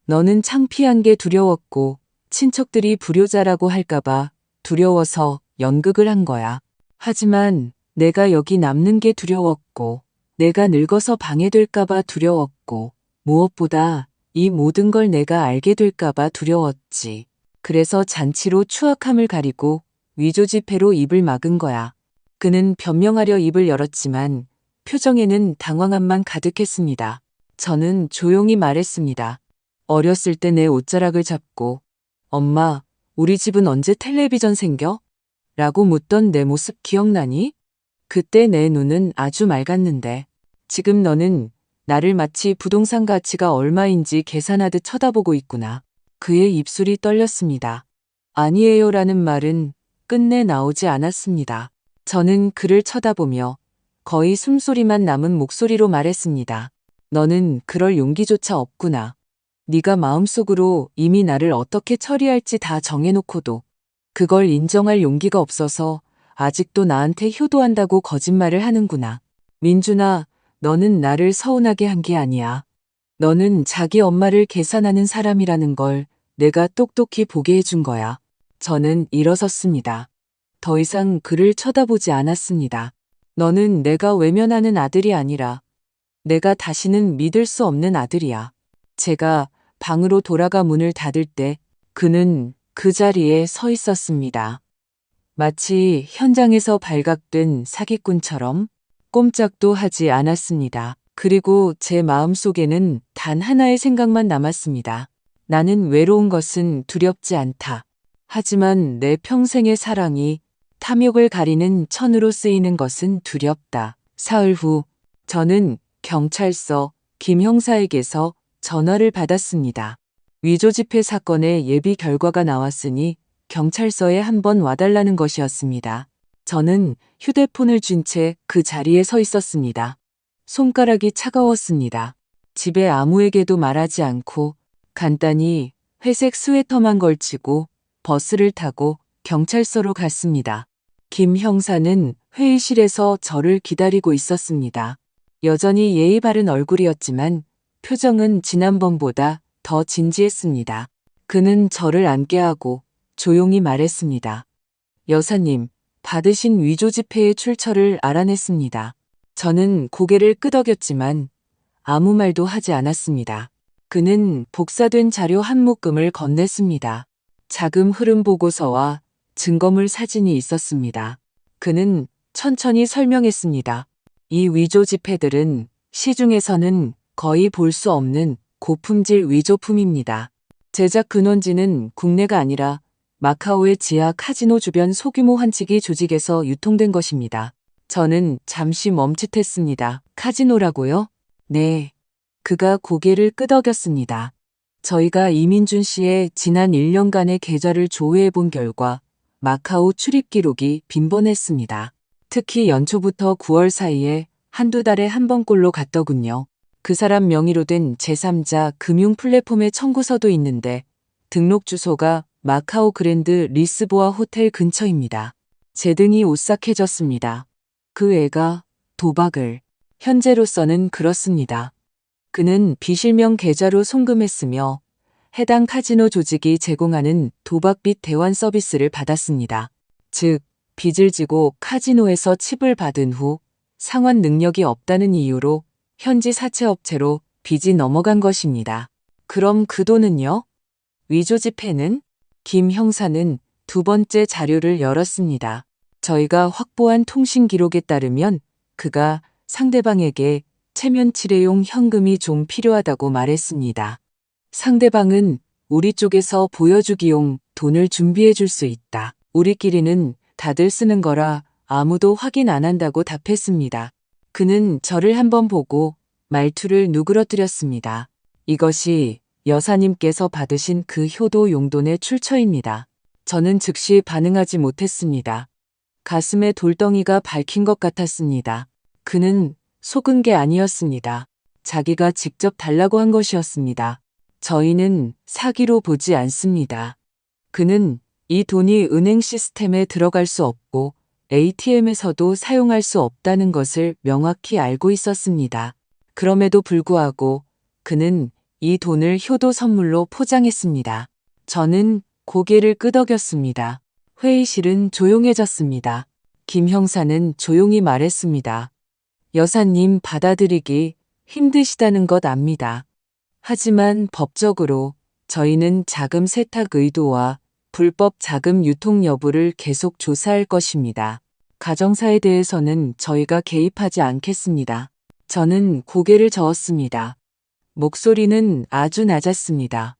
너는 창피한 게 두려웠고 친척들이 불효자라고 할까봐 두려워서 연극을 한 거야. 하지만 내가 여기 남는 게 두려웠고 내가 늙어서 방해될까봐 두려웠고 무엇보다 이 모든 걸 내가 알게 될까봐 두려웠지. 그래서 잔치로 추악함을 가리고 위조 지폐로 입을 막은 거야. 그는 변명하려 입을 열었지만 표정에는 당황함만 가득했습니다. 저는 조용히 말했습니다. 어렸을 때 내 옷자락을 잡고 엄마, 우리 집은 언제 텔레비전 생겨? 라고 묻던 내 모습 기억나니? 그때 내 눈은 아주 맑았는데 지금 너는 나를 마치 부동산 가치가 얼마인지 계산하듯 쳐다보고 있구나. 그의 입술이 떨렸습니다. 아니에요라는 말은 끝내 나오지 않았습니다. 저는 그를 쳐다보며 거의 숨소리만 남은 목소리로 말했습니다. 너는 그럴 용기조차 없구나. 네가 마음속으로 이미 나를 어떻게 처리할지 다 정해놓고도 그걸 인정할 용기가 없어서 아직도 나한테 효도한다고 거짓말을 하는구나. 민준아, 너는 나를 서운하게 한 게 아니야. 너는 자기 엄마를 계산하는 사람이라는 걸 내가 똑똑히 보게 해준 거야. 저는 일어섰습니다. 더 이상 그를 쳐다보지 않았습니다. 너는 내가 외면하는 아들이 아니라 내가 다시는 믿을 수 없는 아들이야. 제가 방으로 돌아가 문을 닫을 때 그는 그 자리에 서 있었습니다. 마치 현장에서 발각된 사기꾼처럼 꼼짝도 하지 않았습니다. 그리고 제 마음속에는 단 하나의 생각만 남았습니다. 나는 외로운 것은 두렵지 않다. 하지만 내 평생의 사랑이 탐욕을 가리는 천으로 쓰이는 것은 두렵다. 사흘 후 저는 경찰서 김 형사에게서 전화를 받았습니다. 위조 지폐 사건의 예비 결과가 나왔으니 경찰서에 한번 와달라는 것이었습니다. 저는 휴대폰을 쥔 채 그 자리에 서 있었습니다. 손가락이 차가웠습니다. 집에 아무에게도 말하지 않고 간단히 회색 스웨터만 걸치고 버스를 타고 경찰서로 갔습니다. 김 형사는 회의실에서 저를 기다리고 있었습니다. 여전히 예의 바른 얼굴이었지만 표정은 지난번보다 더 진지했습니다. 그는 저를 앉게 하고 조용히 말했습니다. 여사님, 받으신 위조 지폐의 출처를 알아냈습니다. 저는 고개를 끄덕였지만 아무 말도 하지 않았습니다. 그는 복사된 자료 한 묶음을 건넸습니다. 자금 흐름 보고서와 증거물 사진이 있었습니다. 그는 천천히 설명했습니다. 이 위조 지폐들은 시중에서는 거의 볼 수 없는 고품질 위조품입니다. 제작 근원지는 국내가 아니라 마카오의 지하 카지노 주변 소규모 환치기 조직에서 유통된 것입니다. 저는 잠시 멈칫했습니다. 카지노라고요? 네. 그가 고개를 끄덕였습니다. 저희가 이민준 씨의 지난 1년간의 계좌를 조회해 본 결과 마카오 출입 기록이 빈번했습니다. 특히 연초부터 9월 사이에 한두 달에 한 번꼴로 갔더군요. 그 사람 명의로 된 제3자 금융 플랫폼의 청구서도 있는데 등록 주소가 마카오 그랜드 리스보아 호텔 근처입니다. 제 등이 오싹해졌습니다. 그 애가 도박을. 현재로서는 그렇습니다. 그는 비실명 계좌로 송금했으며 해당 카지노 조직이 제공하는 도박빚 대환 서비스를 받았습니다. 즉, 빚을 지고 카지노에서 칩을 받은 후 상환 능력이 없다는 이유로 현지 사채업체로 빚이 넘어간 것입니다. 그럼 그 돈은요? 위조 지폐는? 김 형사는 두 번째 자료를 열었습니다. 저희가 확보한 통신 기록에 따르면 그가 상대방에게 체면 치레용 현금이 좀 필요하다고 말했습니다. 상대방은 우리 쪽에서 보여주기용 돈을 준비해 줄 수 있다. 우리끼리는 다들 쓰는 거라 아무도 확인 안 한다고 답했습니다. 그는 저를 한번 보고 말투를 누그러뜨렸습니다. 이것이 여사님께서 받으신 그 효도 용돈의 출처입니다. 저는 즉시 반응하지 못했습니다. 가슴에 돌덩이가 박힌 것 같았습니다. 그는 속은 게 아니었습니다. 자기가 직접 달라고 한 것이었습니다. 저희는 사기로 보지 않습니다. 그는 이 돈이 은행 시스템에 들어갈 수 없고 ATM에서도 사용할 수 없다는 것을 명확히 알고 있었습니다. 그럼에도 불구하고 그는 이 돈을 효도 선물로 포장했습니다. 저는 고개를 끄덕였습니다. 회의실은 조용해졌습니다. 김 형사는 조용히 말했습니다. 여사님, 받아들이기 힘드시다는 것 압니다. 하지만 법적으로 저희는 자금 세탁 의도와 불법 자금 유통 여부를 계속 조사할 것입니다. 가정사에 대해서는 저희가 개입하지 않겠습니다. 저는 고개를 저었습니다. 목소리는 아주 낮았습니다.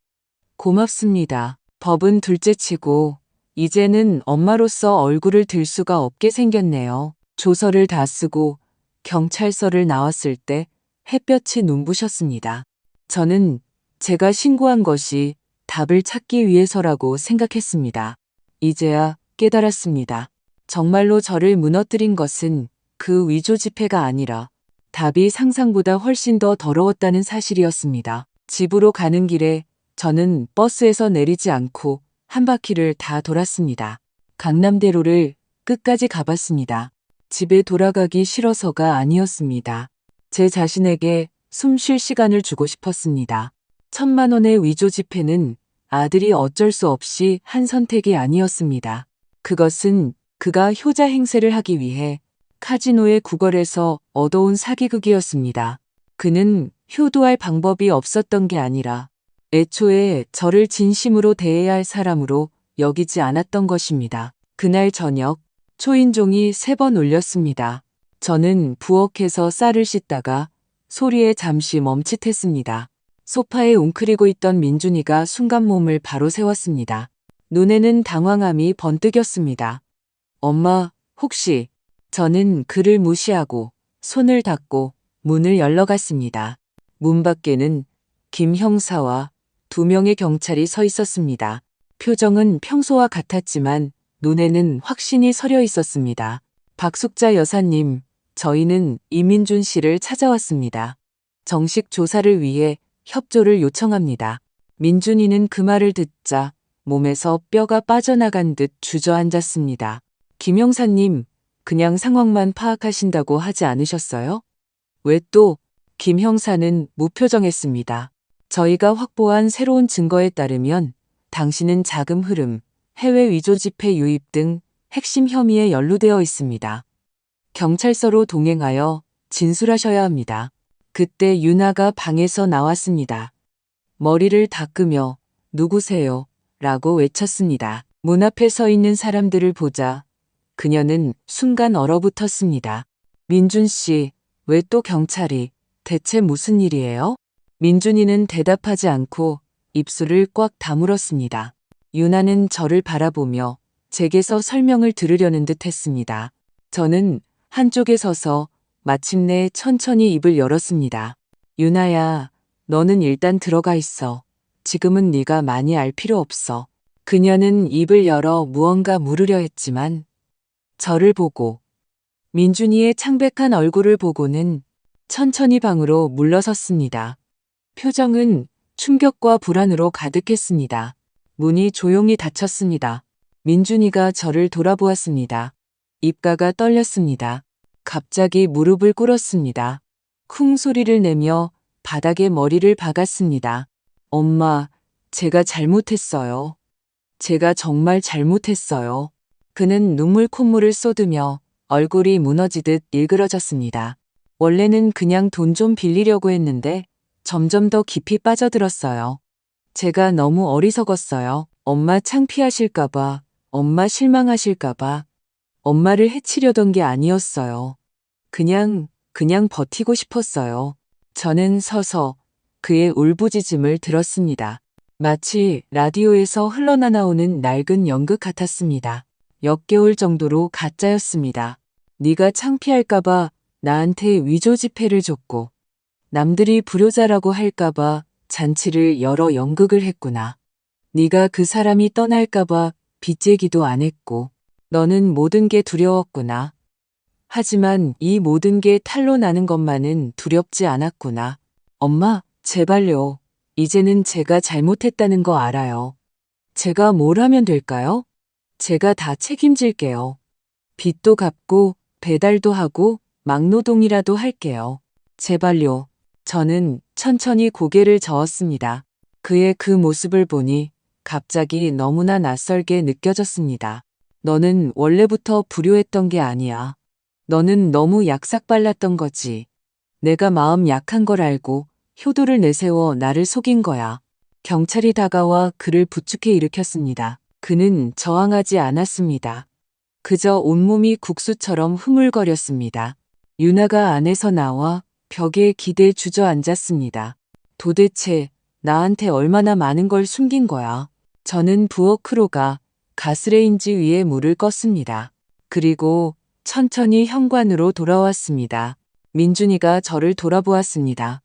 고맙습니다. 법은 둘째치고 이제는 엄마로서 얼굴을 들 수가 없게 생겼네요. 조서를 다 쓰고 경찰서를 나왔을 때 햇볕이 눈부셨습니다. 저는 제가 신고한 것이 답을 찾기 위해서라고 생각했습니다. 이제야 깨달았습니다. 정말로 저를 무너뜨린 것은 그 위조 지폐가 아니라 답이 상상보다 훨씬 더 더러웠다는 사실이었습니다. 집으로 가는 길에 저는 버스에서 내리지 않고 한 바퀴를 다 돌았습니다. 강남대로를 끝까지 가봤습니다. 집에 돌아가기 싫어서가 아니었습니다. 제 자신에게 숨 쉴 시간을 주고 싶었습니다. 1,000만 원의 위조 지폐는 아들이 어쩔 수 없이 한 선택이 아니었습니다. 그것은 그가 효자 행세를 하기 위해 카지노에 구걸해서 얻어온 사기극이었습니다. 그는 효도할 방법이 없었던 게 아니라 애초에 저를 진심으로 대해야 할 사람으로 여기지 않았던 것입니다. 그날 저녁 초인종이 3번 울렸습니다. 저는 부엌에서 쌀을 씻다가 소리에 잠시 멈칫했습니다. 소파에 웅크리고 있던 민준이가 순간 몸을 바로 세웠습니다. 눈에는 당황함이 번뜩였습니다. 엄마, 혹시... 저는 그를 무시하고 손을 닫고 문을 열러갔습니다. 문 밖에는 김 형사와 2명의 경찰이 서 있었습니다. 표정은 평소와 같았지만 눈에는 확신이 서려 있었습니다. 박숙자 여사님, 저희는 이민준 씨를 찾아왔습니다. 정식 조사를 위해 협조를 요청합니다. 민준이는 그 말을 듣자 몸에서 뼈가 빠져나간 듯 주저앉았습니다. 김 형사님, 그냥 상황만 파악하신다고 하지 않으셨어요? 왜 또? 김 형사는 무표정했습니다. 저희가 확보한 새로운 증거에 따르면 당신은 자금 흐름, 해외 위조 지폐 유입 등 핵심 혐의에 연루되어 있습니다. 경찰서로 동행하여 진술하셔야 합니다. 그때 유나가 방에서 나왔습니다. 머리를 닦으며 누구세요? 라고 외쳤습니다. 문 앞에 서 있는 사람들을 보자 그녀는 순간 얼어붙었습니다. 민준 씨, 왜 또 경찰이? 대체 무슨 일이에요? 민준이는 대답하지 않고 입술을 꽉 다물었습니다. 유나는 저를 바라보며 제게서 설명을 들으려는 듯 했습니다. 저는 한쪽에 서서 마침내 천천히 입을 열었습니다. 유나야, 너는 일단 들어가 있어. 지금은 네가 많이 알 필요 없어. 그녀는 입을 열어 무언가 물으려 했지만 저를 보고 민준이의 창백한 얼굴을 보고는 천천히 방으로 물러섰습니다. 표정은 충격과 불안으로 가득했습니다. 문이 조용히 닫혔습니다. 민준이가 저를 돌아보았습니다. 입가가 떨렸습니다. 갑자기 무릎을 꿇었습니다. 쿵 소리를 내며 바닥에 머리를 박았습니다. 엄마, 제가 잘못했어요. 제가 정말 잘못했어요. 그는 눈물 콧물을 쏟으며 얼굴이 무너지듯 일그러졌습니다. 원래는 그냥 돈 좀 빌리려고 했는데 점점 더 깊이 빠져들었어요. 제가 너무 어리석었어요. 엄마 창피하실까봐, 엄마 실망하실까봐, 엄마를 해치려던 게 아니었어요. 그냥 버티고 싶었어요. 저는 서서 그의 울부짖음을 들었습니다. 마치 라디오에서 흘러나오는 낡은 연극 같았습니다. 역겨울 정도로 가짜였습니다. 네가 창피할까봐 나한테 위조 지폐를 줬고 남들이 불효자라고 할까봐 잔치를 열어 연극을 했구나. 네가 그 사람이 떠날까봐 빚재기도 안 했고 너는 모든 게 두려웠구나. 하지만 이 모든 게 탈로 나는 것만은 두렵지 않았구나. 엄마, 제발요. 이제는 제가 잘못했다는 거 알아요. 제가 뭘 하면 될까요? 제가 다 책임질게요. 빚도 갚고 배달도 하고 막노동이라도 할게요. 제발요. 저는 천천히 고개를 저었습니다. 그의 그 모습을 보니 갑자기 너무나 낯설게 느껴졌습니다. 너는 원래부터 불효했던 게 아니야. 너는 너무 약삭발랐던 거지. 내가 마음 약한 걸 알고 효도를 내세워 나를 속인 거야. 경찰이 다가와 그를 부축해 일으켰습니다. 그는 저항하지 않았습니다. 그저 온몸이 국수처럼 흐물거렸습니다. 유나가 안에서 나와 벽에 기대 주저앉았습니다. 도대체 나한테 얼마나 많은 걸 숨긴 거야. 저는 부엌으로 가스레인지 위에 물을 껐습니다. 그리고 천천히 현관으로 돌아왔습니다. 민준이가 저를 돌아보았습니다.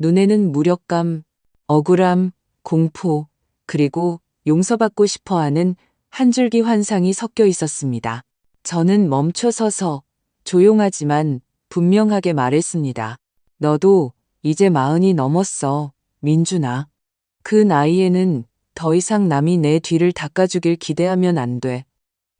눈에는 무력감, 억울함, 공포, 그리고 용서받고 싶어하는 한 줄기 환상이 섞여 있었습니다. 저는 멈춰서서 조용하지만 분명하게 말했습니다. 너도 이제 40이 넘었어, 민준아. 그 나이에는 더 이상 남이 내 뒤를 닦아주길 기대하면 안 돼.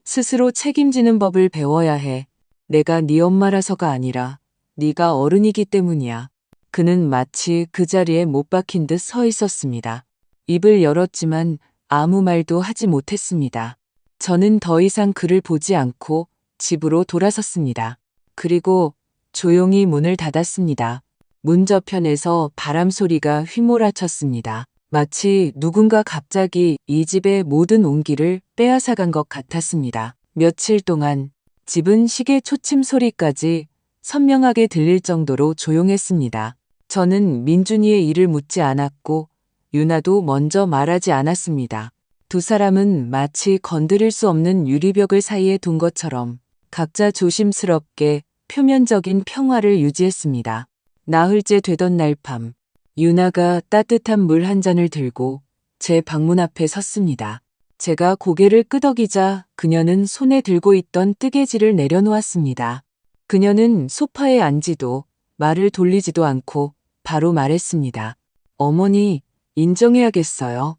스스로 책임지는 법을 배워야 해. 내가 네 엄마라서가 아니라 네가 어른이기 때문이야. 그는 마치 그 자리에 못 박힌 듯 서 있었습니다. 입을 열었지만 아무 말도 하지 못했습니다. 저는 더 이상 그를 보지 않고 집으로 돌아섰습니다. 그리고 조용히 문을 닫았습니다. 문 저편에서 바람 소리가 휘몰아쳤습니다. 마치 누군가 갑자기 이 집의 모든 온기를 빼앗아간 것 같았습니다. 며칠 동안 집은 시계 초침 소리까지 선명하게 들릴 정도로 조용했습니다. 저는 민준이의 일을 묻지 않았고 유나도 먼저 말하지 않았습니다. 두 사람은 마치 건드릴 수 없는 유리벽을 사이에 둔 것처럼 각자 조심스럽게 표면적인 평화를 유지했습니다. 나흘째 되던 날 밤, 유나가 따뜻한 물 한 잔을 들고 제 방문 앞에 섰습니다. 제가 고개를 끄덕이자 그녀는 손에 들고 있던 뜨개질을 내려놓았습니다. 그녀는 소파에 앉지도 말을 돌리지도 않고 바로 말했습니다. 어머니, 인정해야겠어요.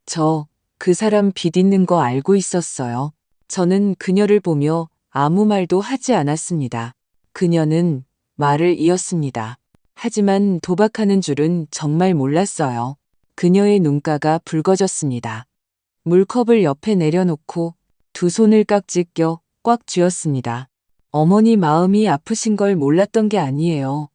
저 그 사람 빚 있는 거 알고 있었어요. 저는 그녀를 보며 아무 말도 하지 않았습니다. 그녀는 말을 이었습니다. 하지만 도박하는 줄은 정말 몰랐어요. 그녀의 눈가가 붉어졌습니다. 물컵을 옆에 내려놓고 두 손을 깍지 껴 꽉 쥐었습니다. 어머니 마음이 아프신 걸 몰랐던 게 아니에요.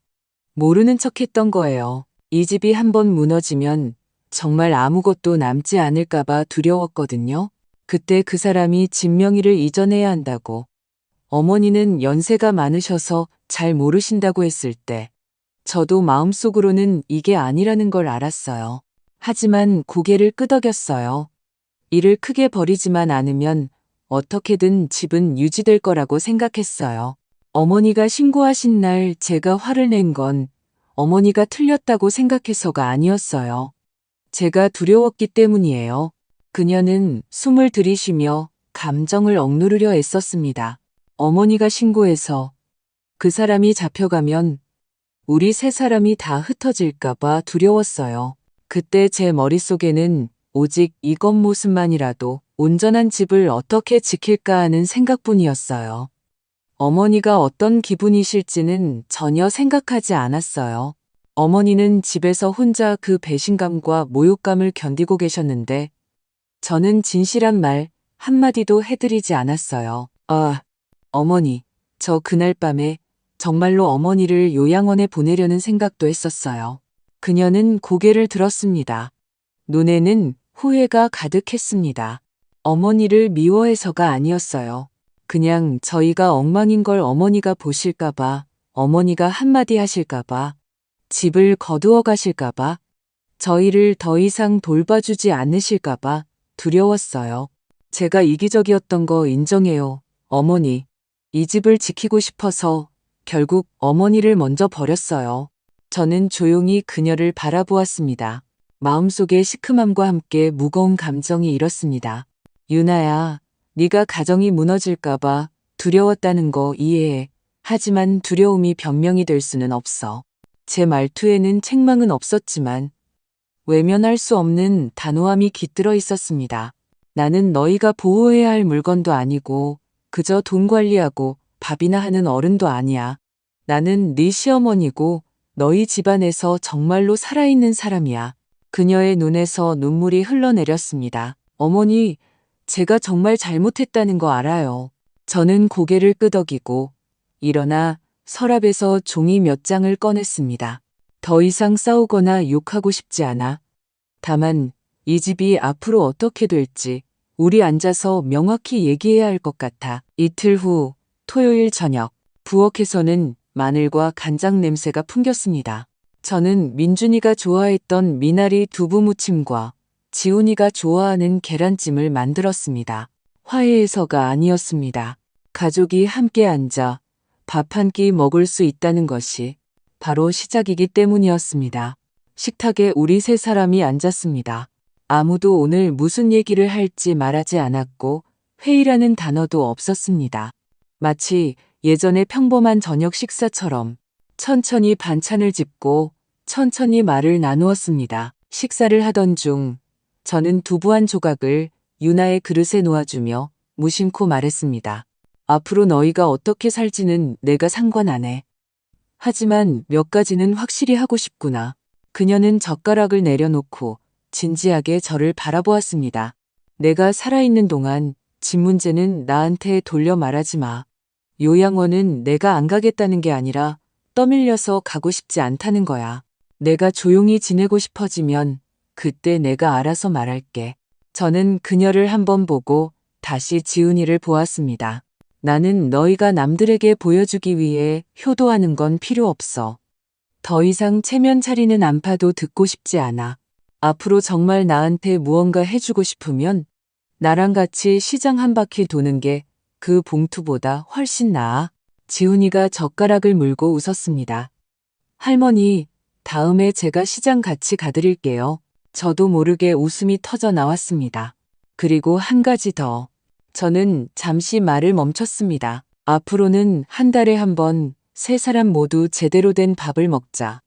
모르는 척 했던 거예요. 이 집이 한번 무너지면 정말 아무것도 남지 않을까봐 두려웠거든요. 그때 그 사람이 집 명의를 이전해야 한다고, 어머니는 연세가 많으셔서 잘 모르신다고 했을 때 저도 마음속으로는 이게 아니라는 걸 알았어요. 하지만 고개를 끄덕였어요. 일을 크게 벌이지만 않으면 어떻게든 집은 유지될 거라고 생각했어요. 어머니가 신고하신 날 제가 화를 낸 건 어머니가 틀렸다고 생각해서가 아니었어요. 제가 두려웠기 때문이에요. 그녀는 숨을 들이쉬며 감정을 억누르려 애썼습니다. 어머니가 신고해서 그 사람이 잡혀가면 우리 세 사람이 다 흩어질까봐 두려웠어요. 그때 제 머릿속에는 오직 이 겉모습만이라도 온전한 집을 어떻게 지킬까 하는 생각뿐이었어요. 어머니가 어떤 기분이실지는 전혀 생각하지 않았어요. 어머니는 집에서 혼자 그 배신감과 모욕감을 견디고 계셨는데 저는 진실한 말 한마디도 해드리지 않았어요. 어머니, 저 그날 밤에 정말로 어머니를 요양원에 보내려는 생각도 했었어요. 그녀는 고개를 들었습니다. 눈에는 후회가 가득했습니다. 어머니를 미워해서가 아니었어요. 그냥 저희가 엉망인 걸 어머니가 보실까봐, 어머니가 한마디 하실까봐, 집을 거두어 가실까봐, 저희를 더 이상 돌봐주지 않으실까봐 두려웠어요. 제가 이기적이었던 거 인정해요, 어머니. 이 집을 지키고 싶어서 결국 어머니를 먼저 버렸어요. 저는 조용히 그녀를 바라보았습니다. 마음속에 시큼함과 함께 무거운 감정이 일었습니다. 유나야, 네가 가정이 무너질까봐 두려웠다는 거 이해해. 하지만 두려움이 변명이 될 수는 없어. 제 말투에는 책망은 없었지만 외면할 수 없는 단호함이 깃들어 있었습니다. 나는 너희가 보호해야 할 물건도 아니고 그저 돈 관리하고 밥이나 하는 어른도 아니야. 나는 네 시어머니고 너희 집안에서 정말로 살아있는 사람이야. 그녀의 눈에서 눈물이 흘러내렸습니다. 어머니, 제가 정말 잘못했다는 거 알아요. 저는 고개를 끄덕이고 일어나 서랍에서 종이 몇 장을 꺼냈습니다. 더 이상 싸우거나 욕하고 싶지 않아. 다만 이 집이 앞으로 어떻게 될지 우리 앉아서 명확히 얘기해야 할 것 같아. 이틀 후 토요일 저녁, 부엌에서는 마늘과 간장 냄새가 풍겼습니다. 저는 민준이가 좋아했던 미나리 두부무침과 지훈이가 좋아하는 계란찜을 만들었습니다. 화해해서가 아니었습니다. 가족이 함께 앉아 밥 한 끼 먹을 수 있다는 것이 바로 시작이기 때문이었습니다. 식탁에 우리 세 사람이 앉았습니다. 아무도 오늘 무슨 얘기를 할지 말하지 않았고 회의라는 단어도 없었습니다. 마치 예전의 평범한 저녁 식사처럼 천천히 반찬을 짚고 천천히 말을 나누었습니다. 식사를 하던 중 저는 두부 한 조각을 유나의 그릇에 놓아주며 무심코 말했습니다. 앞으로 너희가 어떻게 살지는 내가 상관 안 해. 하지만 몇 가지는 확실히 하고 싶구나. 그녀는 젓가락을 내려놓고 진지하게 저를 바라보았습니다. 내가 살아있는 동안 집 문제는 나한테 돌려 말하지 마. 요양원은 내가 안 가겠다는 게 아니라 떠밀려서 가고 싶지 않다는 거야. 내가 조용히 지내고 싶어지면 그때 내가 알아서 말할게. 저는 그녀를 한번 보고 다시 지훈이를 보았습니다. 나는 너희가 남들에게 보여주기 위해 효도하는 건 필요 없어. 더 이상 체면 차리는 안파도 듣고 싶지 않아. 앞으로 정말 나한테 무언가 해주고 싶으면 나랑 같이 시장 한 바퀴 도는 게 그 봉투보다 훨씬 나아. 지훈이가 젓가락을 물고 웃었습니다. 할머니, 다음에 제가 시장 같이 가드릴게요. 저도 모르게 웃음이 터져 나왔습니다. 그리고 한 가지 더. 저는 잠시 말을 멈췄습니다. 앞으로는 한 달에 한 번 세 사람 모두 제대로 된 밥을 먹자.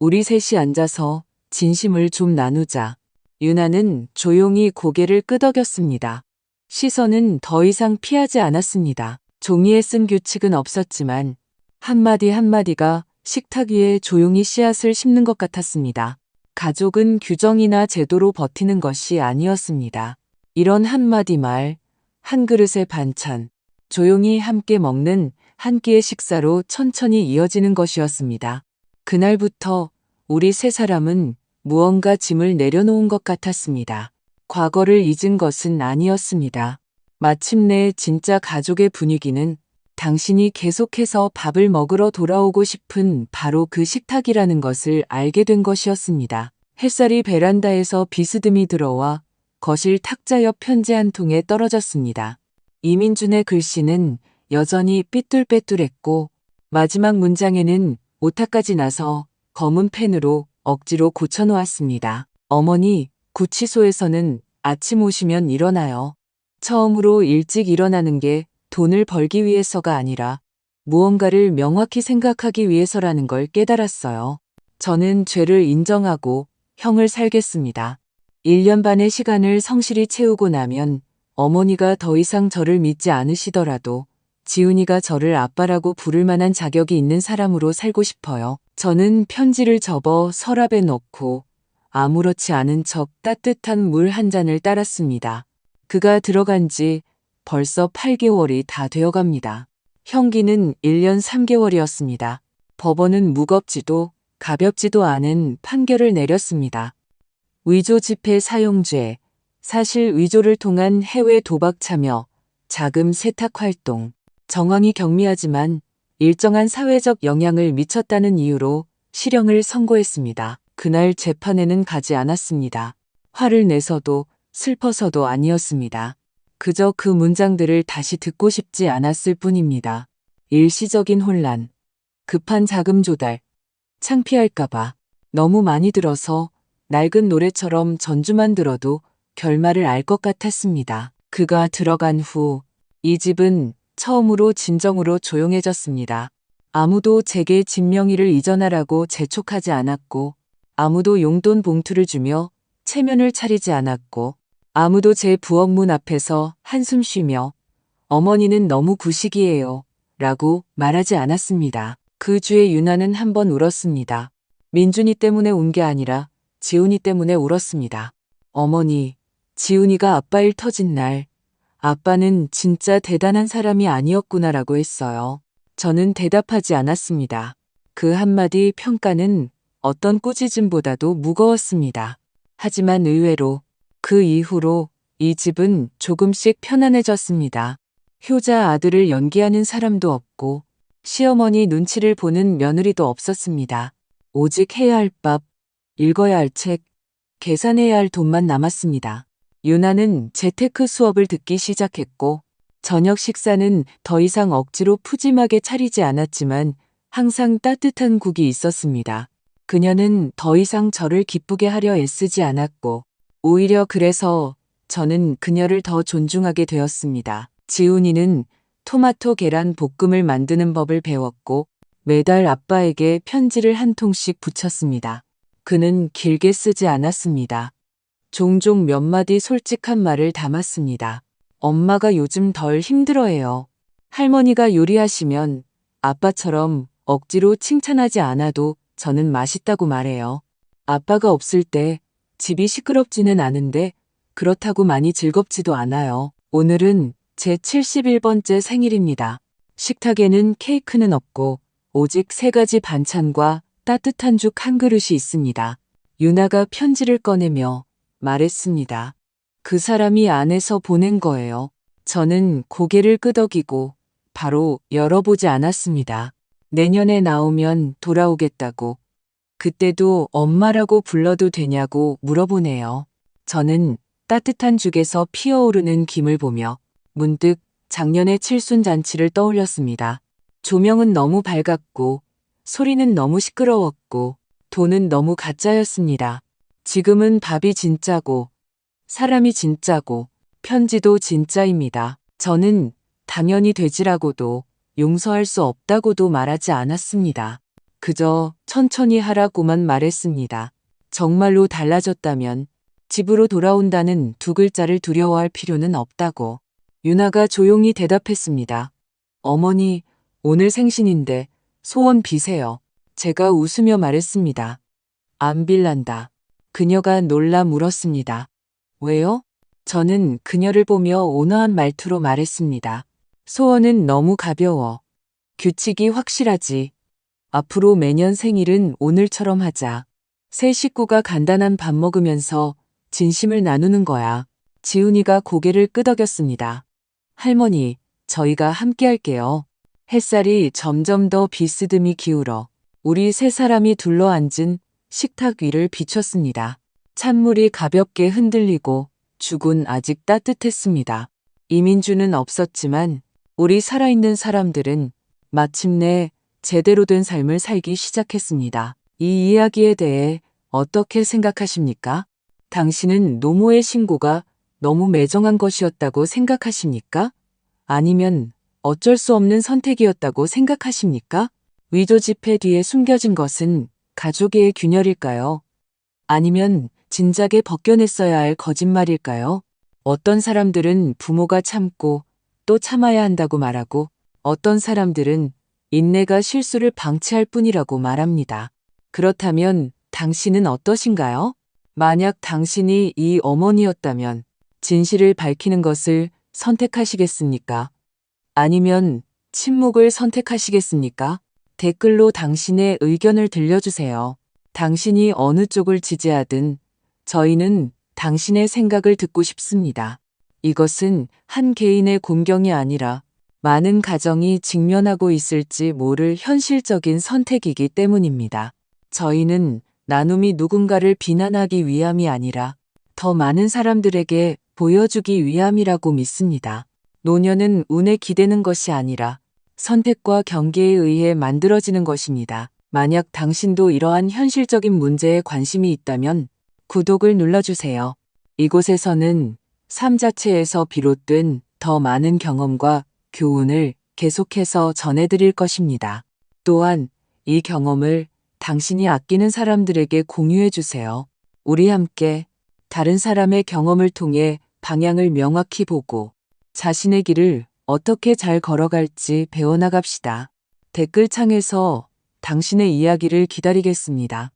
우리 셋이 앉아서 진심을 좀 나누자. 유나는 조용히 고개를 끄덕였습니다. 시선은 더 이상 피하지 않았습니다. 종이에 쓴 규칙은 없었지만 한마디 한마디가 식탁 위에 조용히 씨앗을 심는 것 같았습니다. 가족은 규정이나 제도로 버티는 것이 아니었습니다. 이런 한마디 말, 한 그릇의 반찬, 조용히 함께 먹는 한 끼의 식사로 천천히 이어지는 것이었습니다. 그날부터 우리 세 사람은 무언가 짐을 내려놓은 것 같았습니다. 과거를 잊은 것은 아니었습니다. 마침내 진짜 가족의 분위기는 당신이 계속해서 밥을 먹으러 돌아오고 싶은 바로 그 식탁이라는 것을 알게 된 것이었습니다. 햇살이 베란다에서 비스듬히 들어와 거실 탁자 옆 편지 한 통에 떨어졌습니다. 이민준의 글씨는 여전히 삐뚤빼뚤했고 마지막 문장에는 오타까지 나서 검은 펜으로 억지로 고쳐놓았습니다. 어머니, 구치소에서는 아침 오시면 일어나요. 처음으로 일찍 일어나는 게 돈을 벌기 위해서가 아니라 무언가를 명확히 생각하기 위해서라는 걸 깨달았어요. 저는 죄를 인정하고 형을 살겠습니다. 1년 반의 시간을 성실히 채우고 나면 어머니가 더 이상 저를 믿지 않으시더라도 지훈이가 저를 아빠라고 부를 만한 자격이 있는 사람으로 살고 싶어요. 저는 편지를 접어 서랍에 넣고 아무렇지 않은 척 따뜻한 물 한 잔을 따랐습니다. 그가 들어간 지 벌써 8개월이 다 되어갑니다. 형기는 1년 3개월이었습니다. 법원은 무겁지도 가볍지도 않은 판결을 내렸습니다. 위조 지폐 사용죄, 사실 위조를 통한 해외 도박 참여, 자금 세탁 활동, 정황이 경미하지만 일정한 사회적 영향을 미쳤다는 이유로 실형을 선고했습니다. 그날 재판에는 가지 않았습니다. 화를 내서도 슬퍼서도 아니었습니다. 그저 그 문장들을 다시 듣고 싶지 않았을 뿐입니다. 일시적인 혼란, 급한 자금 조달, 창피할까봐, 너무 많이 들어서 낡은 노래처럼 전주만 들어도 결말을 알 것 같았습니다. 그가 들어간 후 이 집은 처음으로 진정으로 조용해졌습니다. 아무도 제게 집 명의를 이전하라고 재촉하지 않았고 아무도 용돈 봉투를 주며 체면을 차리지 않았고 아무도 제 부엌 문 앞에서 한숨 쉬며 어머니는 너무 구식이에요 라고 말하지 않았습니다. 그 주에 유나는 한 번 울었습니다. 민준이 때문에 운 게 아니라 지훈이 때문에 울었습니다. 어머니, 지훈이가 아빠 일 터진 날, 아빠는 진짜 대단한 사람이 아니었구나라고 했어요. 저는 대답하지 않았습니다. 그 한마디 평가는 어떤 꾸짖음보다도 무거웠습니다. 하지만 의외로 그 이후로 이 집은 조금씩 편안해졌습니다. 효자 아들을 연기하는 사람도 없고 시어머니 눈치를 보는 며느리도 없었습니다. 오직 해야 할 밥, 읽어야 할 책, 계산해야 할 돈만 남았습니다. 유나는 재테크 수업을 듣기 시작했고 저녁 식사는 더 이상 억지로 푸짐하게 차리지 않았지만 항상 따뜻한 국이 있었습니다. 그녀는 더 이상 저를 기쁘게 하려 애쓰지 않았고 오히려 그래서 저는 그녀를 더 존중하게 되었습니다. 지훈이는 토마토 계란 볶음을 만드는 법을 배웠고 매달 아빠에게 편지를 한 통씩 붙였습니다. 그는 길게 쓰지 않았습니다. 종종 몇 마디 솔직한 말을 담았습니다. 엄마가 요즘 덜 힘들어해요. 할머니가 요리하시면 아빠처럼 억지로 칭찬하지 않아도 저는 맛있다고 말해요. 아빠가 없을 때 집이 시끄럽지는 않은데 그렇다고 많이 즐겁지도 않아요. 오늘은 제 71번째 생일입니다. 식탁에는 케이크는 없고 오직 3가지 반찬과 따뜻한 죽 한 그릇이 있습니다. 유나가 편지를 꺼내며 말했습니다. 그 사람이 안에서 보낸 거예요. 저는 고개를 끄덕이고 바로 열어보지 않았습니다. 내년에 나오면 돌아오겠다고. 그때도 엄마라고 불러도 되냐고 물어보네요. 저는 따뜻한 죽에서 피어오르는 김을 보며 문득 작년의 칠순잔치를 떠올렸습니다. 조명은 너무 밝았고 소리는 너무 시끄러웠고 돈은 너무 가짜였습니다. 지금은 밥이 진짜고 사람이 진짜고 편지도 진짜입니다. 저는 당연히 되지라고도 용서할 수 없다고도 말하지 않았습니다. 그저 천천히 하라고만 말했습니다. 정말로 달라졌다면 집으로 돌아온다는 2글자를 두려워할 필요는 없다고. 유나가 조용히 대답했습니다. 어머니, 오늘 생신인데 소원 비세요. 제가 웃으며 말했습니다. 안 빌란다. 그녀가 놀라 물었습니다. 왜요? 저는 그녀를 보며 온화한 말투로 말했습니다. 소원은 너무 가벼워. 규칙이 확실하지. 앞으로 매년 생일은 오늘처럼 하자. 세 식구가 간단한 밥 먹으면서 진심을 나누는 거야. 지훈이가 고개를 끄덕였습니다. 할머니, 저희가 함께 할게요. 햇살이 점점 더 비스듬히 기울어 우리 3사람이 둘러앉은 식탁 위를 비췄습니다. 찬물이 가볍게 흔들리고 죽은 아직 따뜻했습니다. 이민주는 없었지만 우리 살아있는 사람들은 마침내 제대로 된 삶을 살기 시작했습니다. 이 이야기에 대해 어떻게 생각하십니까? 당신은 노모의 신고가 너무 매정한 것이었다고 생각하십니까? 아니면 어쩔 수 없는 선택이었다고 생각하십니까? 위조 지폐 뒤에 숨겨진 것은 가족의 균열일까요? 아니면 진작에 벗겨냈어야 할 거짓말일까요? 어떤 사람들은 부모가 참고 또 참아야 한다고 말하고 어떤 사람들은 인내가 실수를 방치할 뿐이라고 말합니다. 그렇다면 당신은 어떠신가요? 만약 당신이 이 어머니였다면 진실을 밝히는 것을 선택하시겠습니까? 아니면 침묵을 선택하시겠습니까? 댓글로 당신의 의견을 들려주세요. 당신이 어느 쪽을 지지하든 저희는 당신의 생각을 듣고 싶습니다. 이것은 한 개인의 공경이 아니라 많은 가정이 직면하고 있을지 모를 현실적인 선택이기 때문입니다. 저희는 나눔이 누군가를 비난하기 위함이 아니라 더 많은 사람들에게 보여주기 위함이라고 믿습니다. 노년은 운에 기대는 것이 아니라 선택과 경계에 의해 만들어지는 것입니다. 만약 당신도 이러한 현실적인 문제에 관심이 있다면 구독을 눌러주세요. 이곳에서는 삶 자체에서 비롯된 더 많은 경험과 교훈을 계속해서 전해드릴 것입니다. 또한 이 경험을 당신이 아끼는 사람들에게 공유해주세요. 우리 함께 다른 사람의 경험을 통해 방향을 명확히 보고 자신의 길을 어떻게 잘 걸어갈지 배워나갑시다. 댓글창에서 당신의 이야기를 기다리겠습니다.